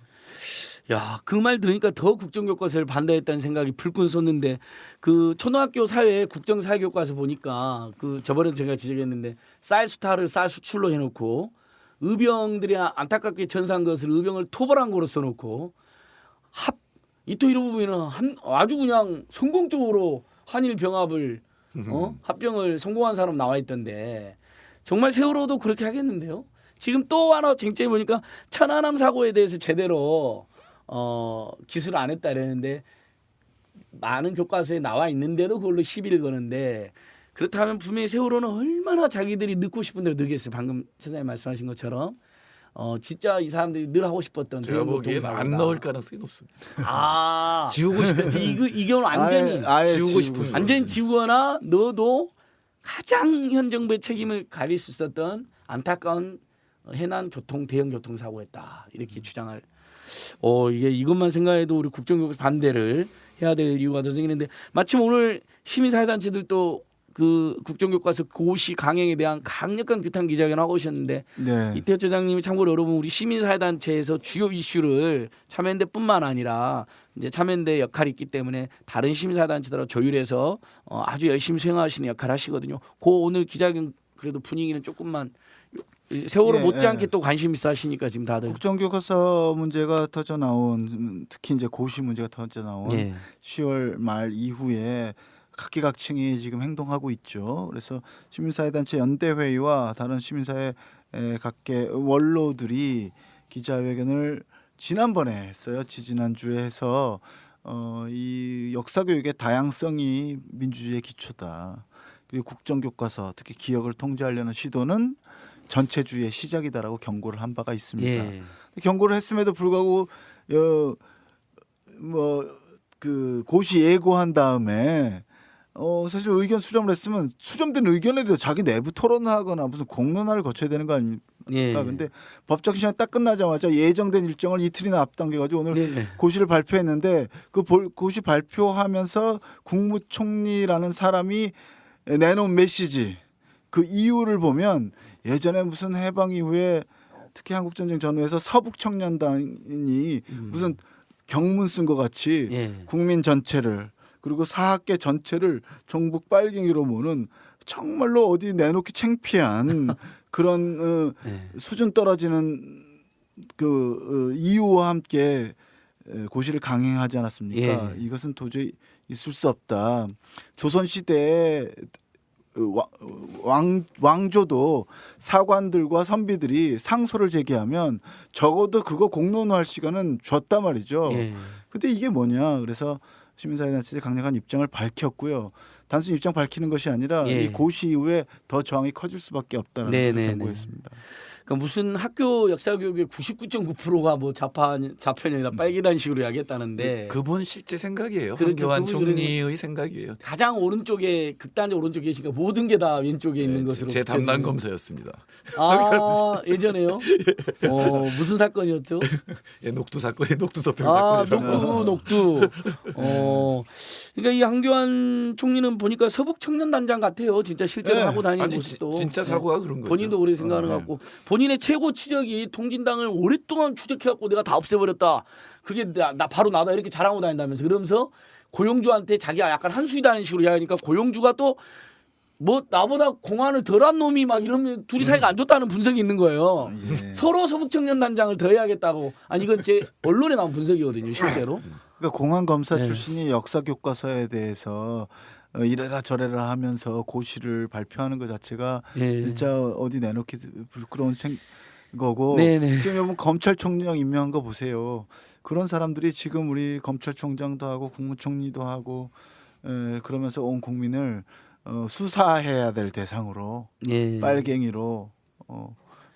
야, 그 말 들으니까 더 국정교과서를 반대했다는 생각이 불끈 솟는데 그 초등학교 사회 국정사회교과서 보니까 그 저번에 제가 지적했는데 쌀 수탈을 쌀 수출로 해놓고 의병들이 안타깝게 전사한 것을 의병을 토벌한 거로 써놓고 이토 히로부미는 아주 그냥 성공적으로 한일 병합을 합병을 성공한 사람 나와 있던데 정말 세월호도 그렇게 하겠는데요. 지금 또 하나 쟁점이 보니까 천안함 사고에 대해서 제대로 기술을 안 했다 그랬는데 많은 교과서에 나와 있는데도 그걸로 시비를 거는데 그렇다면 분명히 세월호는 얼마나 자기들이 넣고 싶은 대로 넣겠어요. 방금 차장님 말씀하신 것처럼 진짜 이 사람들이 늘 하고 싶었던 제가 보기엔 안 넣을 가능성이 높습니다. 지우고 싶지. 이 경우는 완전히 아예 지우고 싶은 완전히 지우거나 넣어도 가장 현 정부의 책임을 가릴 수 있었던 안타까운 해난 대형 교통사고였다. 이렇게 주장할. 이게 이것만 생각해도 우리 국정교육 반대를 해야 될 이유가 더 생기는데 마침 오늘 시민사회단체들도 그 국정교과서 고시 강행에 대한 강력한 규탄 기자회견 하고 오셨는데 네. 이태호 처장님이 참고로 여러분 우리 시민사회단체에서 주요 이슈를 참여연대뿐만 아니라 이제 참여연대 역할이 있기 때문에 다른 시민사회단체들하고 조율해서 아주 열심히 수행하시는 역할을 하시거든요. 그 오늘 기자회견 그래도 분위기는 조금만 세월호 예, 못지않게 예. 또 관심 있어 하시니까 지금 다들 국정교과서 문제가 터져 나온 특히 이제 고시 문제가 터져 나온 예. 10월 말 이후에 각기각층이 지금 행동하고 있죠. 그래서 시민사회단체 연대회의와 다른 시민사회 각계 원로들이 기자회견을 지난번에 했어요. 지지난주에 해서 이 역사교육의 다양성이 민주주의의 기초다. 그리고 국정교과서 특히 기억을 통제하려는 시도는 전체주의의 시작이다라고 경고를 한 바가 있습니다. 예. 경고를 했음에도 불구하고 그 고시 예고한 다음에 사실 의견 수렴을 했으면 수렴된 의견에 대해서 자기 내부 토론을 하거나 무슨 공론화를 거쳐야 되는 거 아닙니까? 예. 근데 법적 시간 딱 끝나자마자 예정된 일정을 이틀이나 앞당겨가지고 오늘 예. 고시를 발표했는데 그 고시 발표하면서 국무총리라는 사람이 내놓은 메시지 그 이유를 보면 예전에 무슨 해방 이후에 특히 한국전쟁 전후에서 서북청년단이 무슨 경문 쓴 것 같이 예. 국민 전체를 그리고 사학계 전체를 종북 빨갱이로 보는 정말로 어디 내놓기 창피한 그런 수준 떨어지는 그 이유와 함께 고시를 강행하지 않았습니까? 예. 이것은 도저히 있을 수 없다. 조선 시대에 왕조도 사관들과 선비들이 상소를 제기하면 적어도 그거 공론화할 시간은 줬단 말이죠. 예. 근데 이게 뭐냐? 그래서 시민사회단체들이 강력한 입장을 밝혔고요. 단순히 입장 밝히는 것이 아니라 예. 이 고시 이후에 더 저항이 커질 수밖에 없다는 네, 것을 네, 경고했습니다. 그러니까 무슨 학교 역사교육의 99.9%가 뭐 좌편이나 빨기단 식으로 이야기했다는데 그분 실제 생각이에요. 그렇죠. 한교안 그분이 총리의 생각이에요. 가장 오른쪽에 극단의 오른쪽에 계시니까 모든 게 다 왼쪽에 있는 것으로 제 담당 비춰지는. 검사였습니다. 예전에요? 무슨 사건이었죠? 예, 녹두 사건이 녹두서평 아, 사건이라고. 녹두. 그러니까 이 한교안 총리는 보니까 서북 청년단장 같아요. 진짜 실제로 네. 하고 다니는 아니 모습도. 진짜 사고가 그런 거죠. 본인도 그렇게 생각하는 것 같고 본인의 최고 추적이 통진당을 오랫동안 추적해갖고 내가 다 없애버렸다. 그게 나 바로 나다 이렇게 자랑하고 다닌다면서 그러면서 고용주한테 자기가 약간 한수이다는 식으로 이야기하니까 고용주가 또 뭐 나보다 공안을 덜한 놈이 막 이러면 둘이 사이가 안 좋다는 분석이 있는 거예요. 예. 서로 서북청년단장을 더 해야겠다고. 아니 이건 제 언론에 나온 분석이거든요. 실제로. 그러니까 공안 검사 네. 출신이 역사 교과서에 대해서 이래라 저래라 하면서 고시를 발표하는 것 자체가 예. 진짜 어디 내놓기 부끄러운 거고 네네. 지금 여러분 검찰총장 임명한 거 보세요. 그런 사람들이 지금 우리 검찰총장도 하고 국무총리도 하고 그러면서 온 국민을 수사해야 될 대상으로 예. 빨갱이로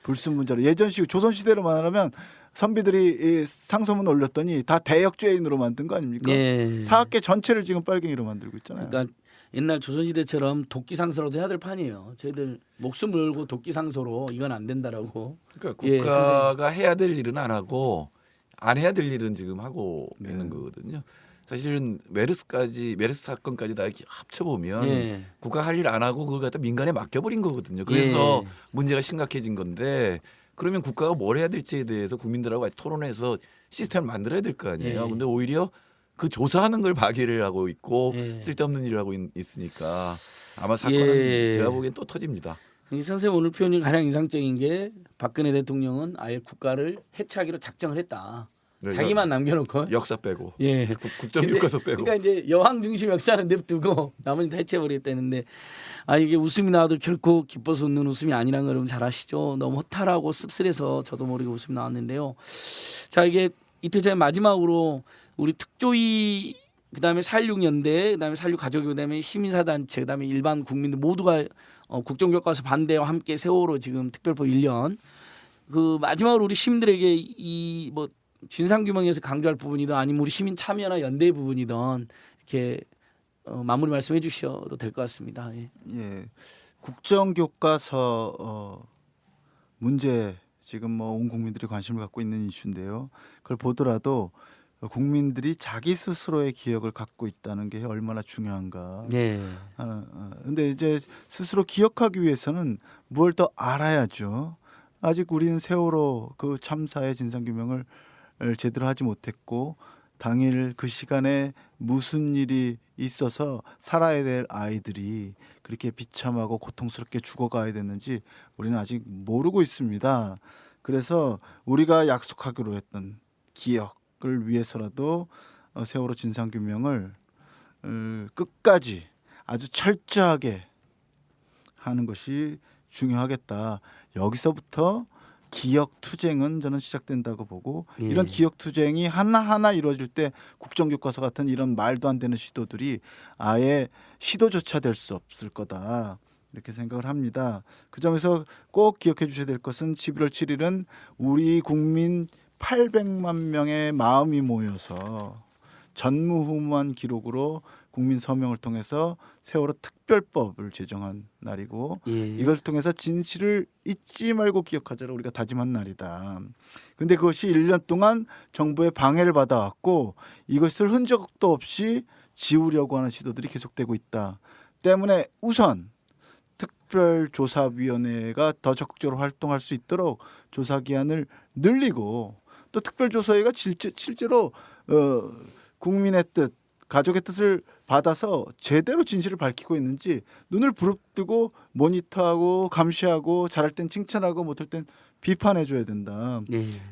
불순문자로 예전식 조선시대로 말하면 선비들이 이 상소문 올렸더니 다 대역죄인으로 만든 거 아닙니까? 예. 사학계 전체를 지금 빨갱이로 만들고 있잖아요. 그러니까 옛날 조선시대처럼 도끼상소로도 해야 될 판이에요. 저희들 목숨 걸고 도끼상소로 이건 안 된다라고. 그러니까 예, 국가가 해야 될 일은 안 하고 안 해야 될 일은 지금 하고 네. 있는 거거든요. 사실은 메르스 사건까지 다 이렇게 합쳐보면 예. 국가 할 일 안 하고 그걸 갖다 민간에 맡겨버린 거거든요. 그래서 예. 문제가 심각해진 건데 그러면 국가가 뭘 해야 될지에 대해서 국민들하고 같이 토론해서 시스템을 만들어야 될 거 아니에요. 예. 근데 오히려 그 조사하는 걸 방해를 하고 있고 예. 쓸데없는 일을 하고 있으니까 아마 사건은 예. 제가 보기엔 또 터집니다. 이 선생님 오늘 표현이 가장 인상적인 게 박근혜 대통령은 아예 국가를 해체하기로 작정을 했다. 자기만 남겨놓고. 역사 빼고 예. 국정교과서 빼고. 그러니까 이제 여왕 중심 역사는 냅두고 나머지 다 해체해버리겠다는데 이게 웃음이 나와도 결코 기뻐서 웃는 웃음이 아니라는 걸 여러분 잘 아시죠? 너무 허탈하고 씁쓸해서 저도 모르게 웃음이 나왔는데요. 자 이게 이틀 전에 마지막으로 우리 특조위 그다음에 4.16연대, 그다음에 4.16 가족이, 그다음에 시민사단체, 그다음에 일반 국민들 모두가 국정교과서 반대와 함께 세월호 지금 특별법 1년 그 마지막으로 우리 시민들에게 이 뭐 진상규명에서 강조할 부분이든 아니면 우리 시민 참여나 연대 부분이든 이렇게 마무리 말씀해 주셔도 될 것 같습니다. 예. 예, 국정교과서 문제 지금 뭐 온 국민들이 관심을 갖고 있는 이슈인데요. 그걸 보더라도 국민들이 자기 스스로의 기억을 갖고 있다는 게 얼마나 중요한가. 네. 근데 이제 스스로 기억하기 위해서는 뭘 더 알아야죠. 아직 우리는 세월호 그 참사의 진상규명을 제대로 하지 못했고 당일 그 시간에 무슨 일이 있어서 살아야 될 아이들이 그렇게 비참하고 고통스럽게 죽어가야 됐는지 우리는 아직 모르고 있습니다. 그래서 우리가 약속하기로 했던 기억을 위해서라도 세월호 진상규명을 끝까지 아주 철저하게 하는 것이 중요하겠다. 여기서부터 기억 투쟁은 저는 시작된다고 보고 이런 기억 투쟁이 하나하나 이루어질 때 국정교과서 같은 이런 말도 안 되는 시도들이 아예 시도조차 될 수 없을 거다. 이렇게 생각을 합니다. 그 점에서 꼭 기억해 주셔야 될 것은 11월 7일은 우리 국민 800만 명의 마음이 모여서 전무후무한 기록으로 국민 서명을 통해서 세월호 특별법을 제정한 날이고 이걸 통해서 진실을 잊지 말고 기억하자고 우리가 다짐한 날이다. 근데 그것이 1년 동안 정부의 방해를 받아왔고 이것을 흔적도 없이 지우려고 하는 시도들이 계속되고 있다. 때문에 우선 특별조사위원회가 더 적극적으로 활동할 수 있도록 조사 기한을 늘리고 또 특별조사위가 실제로 국민의 뜻, 가족의 뜻을 받아서 제대로 진실을 밝히고 있는지 눈을 부릅뜨고 모니터하고 감시하고 잘할 땐 칭찬하고 못할 땐 비판해 줘야 된다.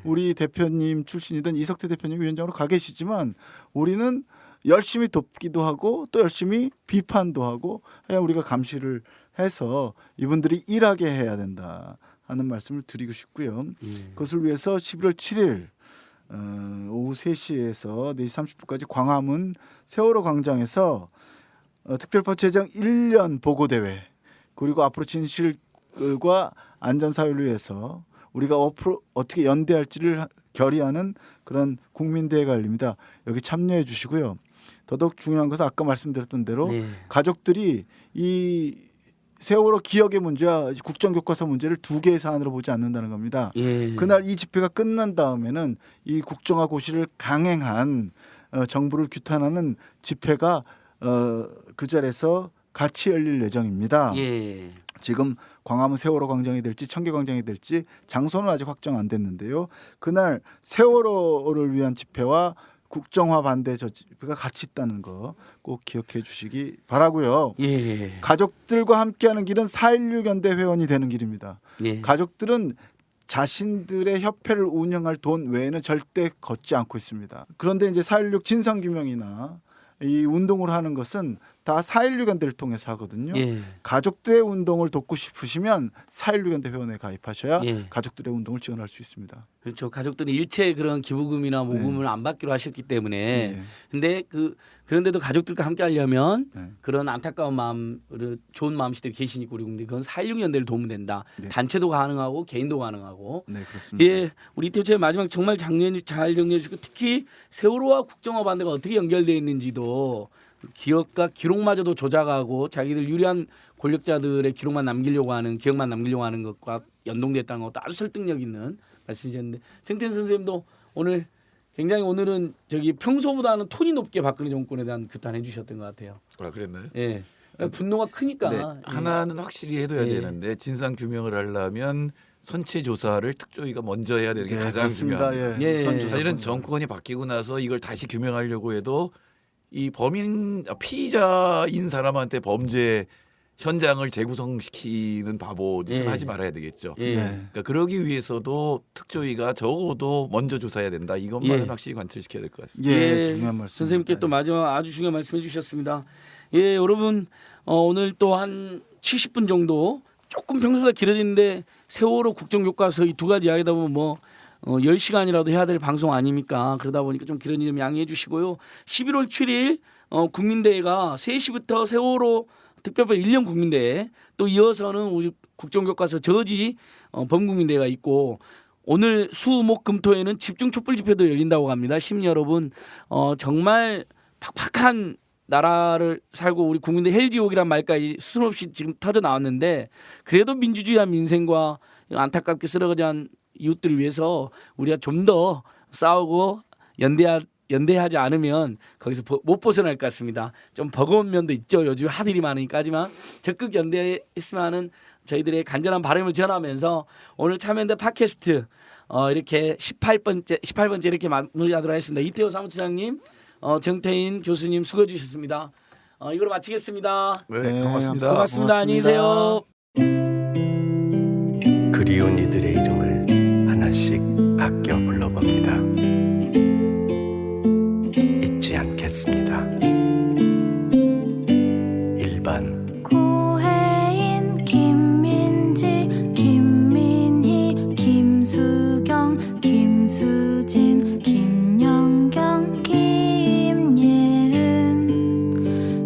우리 대표님 출신이던 이석태 대표님 위원장으로 가 계시지만 우리는 열심히 돕기도 하고 또 열심히 비판도 하고 해야 우리가 감시를 해서 이분들이 일하게 해야 된다 하는 말씀을 드리고 싶고요. 그것을 위해서 11월 7일 오후 3시에서 4시 30분까지 광화문 세월호 광장에서 특별법 제정 1년 보고대회 그리고 앞으로 진실과 안전사회를 위해서 우리가 앞으로 어떻게 연대할지를 결의하는 그런 국민대회가 열립니다. 여기 참여해 주시고요. 더더욱 중요한 것은 아까 말씀드렸던 대로 가족들이 이 세월호 기억의 문제와 국정교과서 문제를 두 개의 사안으로 보지 않는다는 겁니다. 그날 이 집회가 끝난 다음에는 이 국정화 고시를 강행한 정부를 규탄하는 집회가 그 자리에서 같이 열릴 예정입니다. 지금 광화문 세월호 광장이 될지 청계광장이 될지 장소는 아직 확정 안 됐는데요. 그날 세월호를 위한 집회와 국정화 반대 저 집회가 같이 있다는 거 꼭 기억해 주시기 바라고요. 가족들과 함께하는 길은 4.16 연대 회원이 되는 길입니다. 가족들은 자신들의 협회를 운영할 돈 외에는 절대 걷지 않고 있습니다. 그런데 이제 4.16 진상규명이나 이 운동을 하는 것은 다 4.16 연대를 통해서 하거든요. 가족들의 운동을 돕고 싶으시면 4.16 연대 회원에 가입하셔야 가족들의 운동을 지원할 수 있습니다. 그렇죠. 가족들은 일체 그런 기부금이나 모금을 안 받기로 하셨기 때문에 근데 그런데도 가족들과 함께 하려면 그런 안타까운 마음, 좋은 마음씨들이 계시니까 우리 국민들이 그건 4.16 연대를 도우면 된다. 단체도 가능하고 개인도 가능하고. 네, 그렇습니다. 우리 이태호 마지막 정말 잘 정리해 주시고 특히 세월호와 국정화 반대가 어떻게 연결되어 있는지도 기억과 기록마저도 조작하고 자기들 유리한 권력자들의 기록만 남기려고 하는 기억만 남기려고 하는 것과 연동됐다는 것도 아주 설득력 있는 말씀이셨는데 정태현 선생님도 오늘 굉장히 오늘은 평소보다는 톤이 높게 박근혜 정권에 대한 규탄해 주셨던 것 같아요. 아, 그랬나요? 분노가 크니까. 네, 하나는 확실히 해둬야 되는데 진상 규명을 하려면 선체 조사를 특조위가 먼저 해야 되는 게 가장 중요합니다. 사실은 정권이 바뀌고 나서 이걸 다시 규명하려고 해도 이 피의자인 사람한테 범죄 현장을 재구성시키는 바보 짓은 하지 말아야 되겠죠. 그러니까 그러기 위해서도 특조위가 적어도 먼저 조사해야 된다. 이것만은 확실히 관철시켜야 될 것 같습니다. 중요한 말씀. 선생님께 또 마지막 아주 중요한 말씀해 주셨습니다. 여러분 오늘 또 한 70분 정도 조금 평소보다 길어지는데 세월호 국정교과서 이 두 가지 이야기다 보면 10시간이라도 해야 될 방송 아닙니까? 그러다 보니까 좀 길어지면 좀 양해해 주시고요. 11월 7일 국민대회가 3시부터 세월호 특별법 1년 국민대회, 또 이어서는 우리 국정교과서 저지 범국민대회가 있고, 오늘 수목금토에는 집중 촛불 집회도 열린다고 합니다. 시민 여러분, 정말 팍팍한 나라를 살고 우리 국민들 헬지옥이란 말까지 스스럼없이 지금 터져 나왔는데, 그래도 민주주의와 민생과 안타깝게 쓰러져간 이웃들을 위해서 우리가 좀 더 싸우고 연대하지 않으면 거기서 못 벗어날 것 같습니다. 좀 버거운 면도 있죠. 요즘 하도 일이 많으니까. 하지만 적극 연대했으면 하는 저희들의 간절한 바람을 전하면서 오늘 참여연대 팟캐스트 이렇게 18번째 이렇게 마무리하도록 하겠습니다. 이태호 사무처장님, 정태인 교수님 수고해 주셨습니다. 이걸로 마치겠습니다. 네, 고맙습니다. 고맙습니다. 안녕히 계세요. 그리운 이들의 이름을 하나씩 아껴 불러봅니다. 잊지 않겠습니다. 1번 고혜인, 김민지, 김민희, 김수경, 김수진, 김영경, 김예은,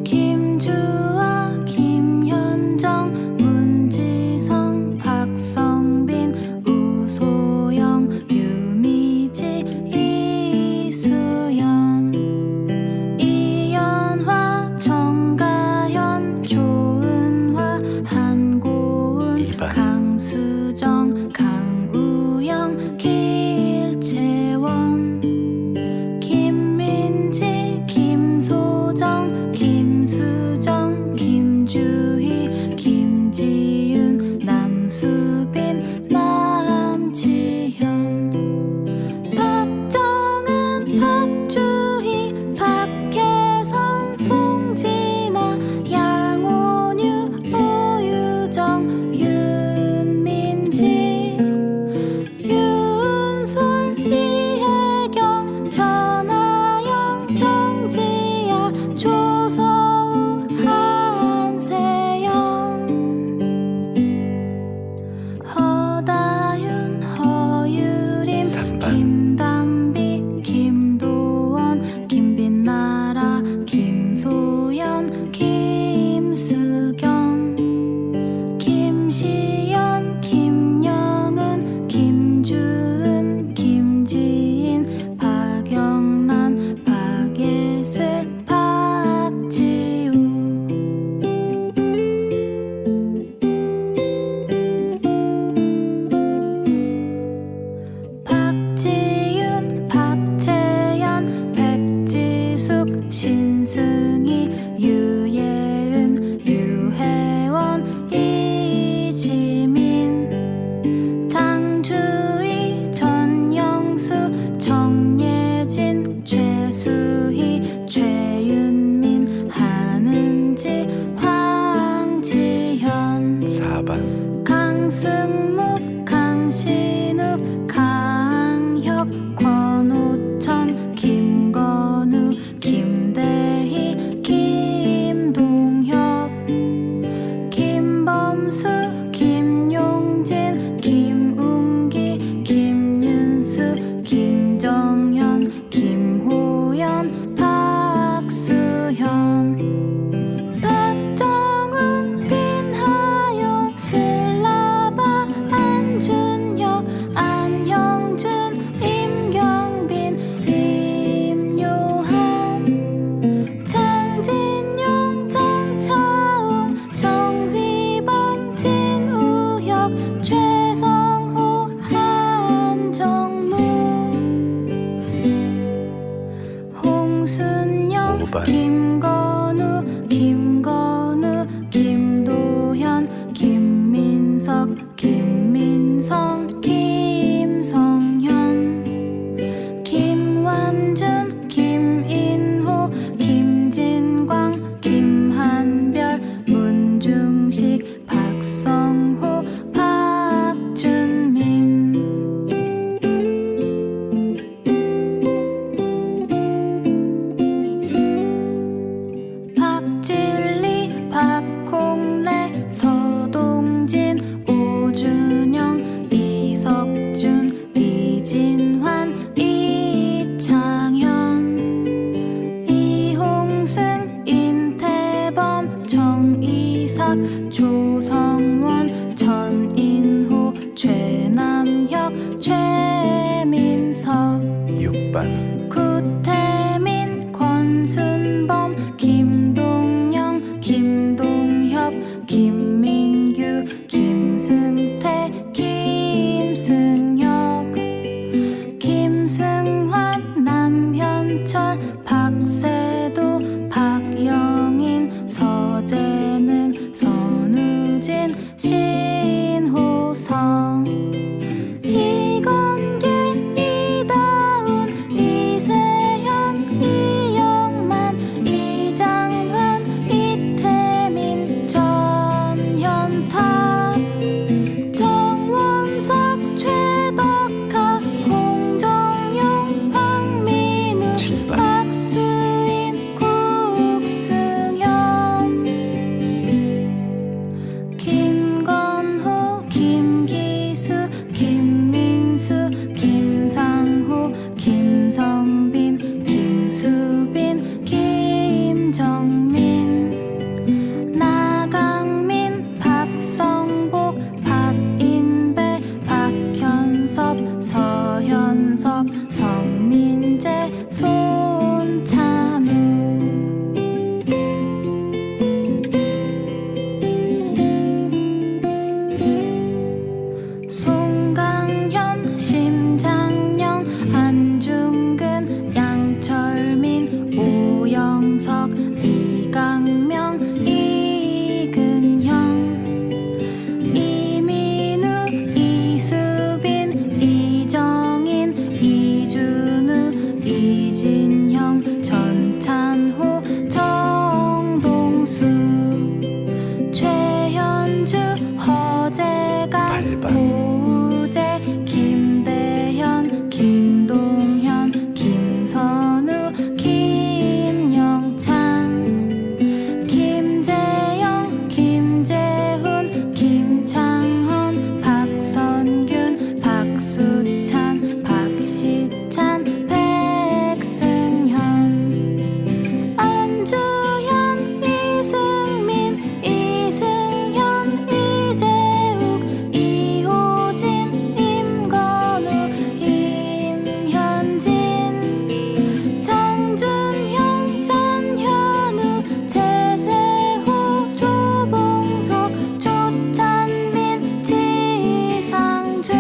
김주아, 김현정, 문지성, 박성빈, 우소영, 유미지, 이수연, 이연화, 정가현, 조은화, 한고은, 2번 강수정, 강우영, 길채원, 김민지, 김소정, 김수정, 김주희, 김지윤, 남수빈, 남지현, 박정은, 박주희, 박혜선, 송진아, 양온유, 오유정, 윤민지, 윤솔, 이혜경, 전하영, 정지야, 조서우, 한세영, 허다윤, 허유림, 3번 김담비, 김도원, 김빛나라, 김소연, 김수경, 김시연, 김영은, 김주은, 김지인, 박영란, 박예슬, 박지우. 박지윤, 박채연, 백지숙, 신승희, 유예은, 유혜원, 이지민, 장주희, 전영수, 정예진, 최수희, 최윤민, 한은지, 황지현, 4번 강승묵, 강신욱, 강혁, 권오천, 김건우, 김대희, 김동혁, 김범수, 김용진, 김웅기, 김윤수, 김정현, 김호연, 박수현, 박정훈, 빈하연, 슬라바, 안준혁, 안형준, 임경빈, 임요한, 장진용, 정차웅, 정휘범, 진우혁, 최성호, 한정무, 홍순영, 5번 김건우, 김건우, 김도현, 김민석, 김민성, 김성현, 김완준, 김인호, 김진광, 김한별, 문중식, 박성호, 박준민. 조성원 전인호 최남혁 최민석 6번 구태민 권순범 김동영 김동협 김민규 김승태 김승혁 김승환 남현철 박세도 박영인 서재능 선우진 신호성 이건계 이다운 이세현 이영만 이장환 이태민 전현탁 정원석 최덕하 홍정용 황민우 7번 박수인 국승현 김건호 김기수 김민수 김상호 김성빈 김수빈 김정민 나강민 박성복 박인배 박현섭 서현섭 성민재 손찬우 송강현 심장영 안중근 양철민 오영석 이강명 이근형 이민우 이수빈 이정인 이준우 이진형 전찬호 정동수 최현주 허재가 8번 고우재 김대현 김동현 김선우 김영창 김재영 김재훈 김창헌 박선균 박수찬 박시찬 백승현 안주현 이승민 이승현 이재욱 이호진 임건우 임현진 장준형 전현우 최세호 조봉석 조찬민 지상준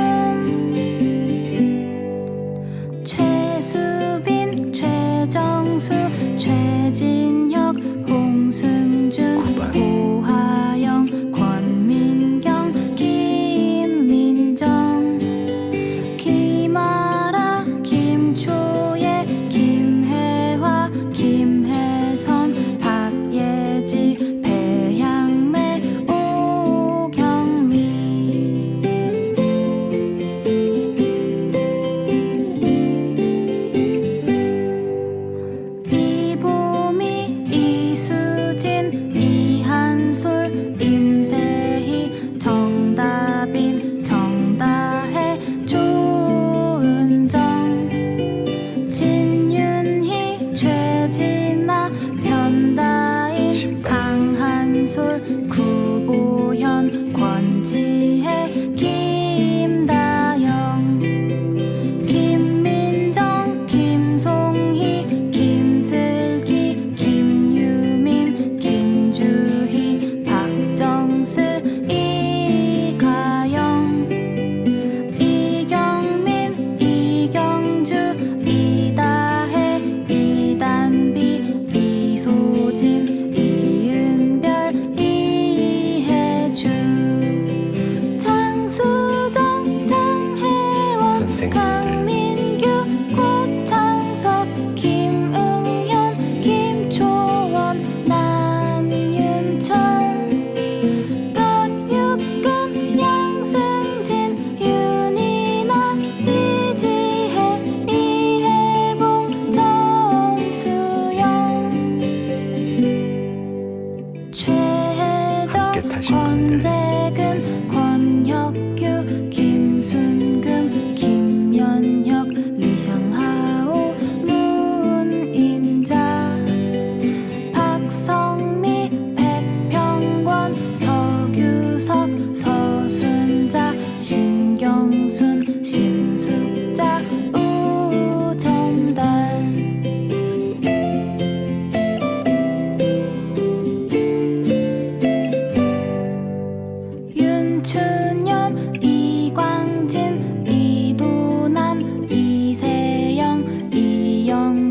최수빈 최정수 최진혁 홍승준 9번 고하영 권민경 김민정 김아라 김초예 김혜화 김혜선 박예지 배향매 오경미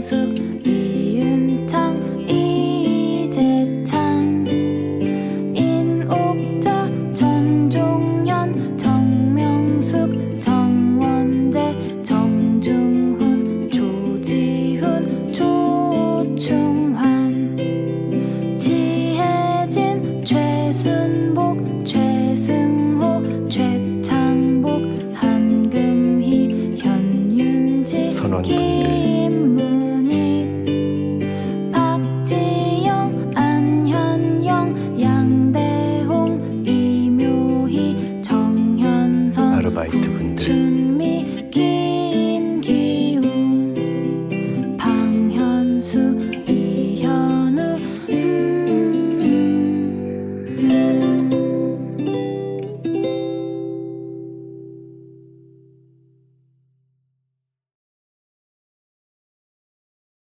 김동숙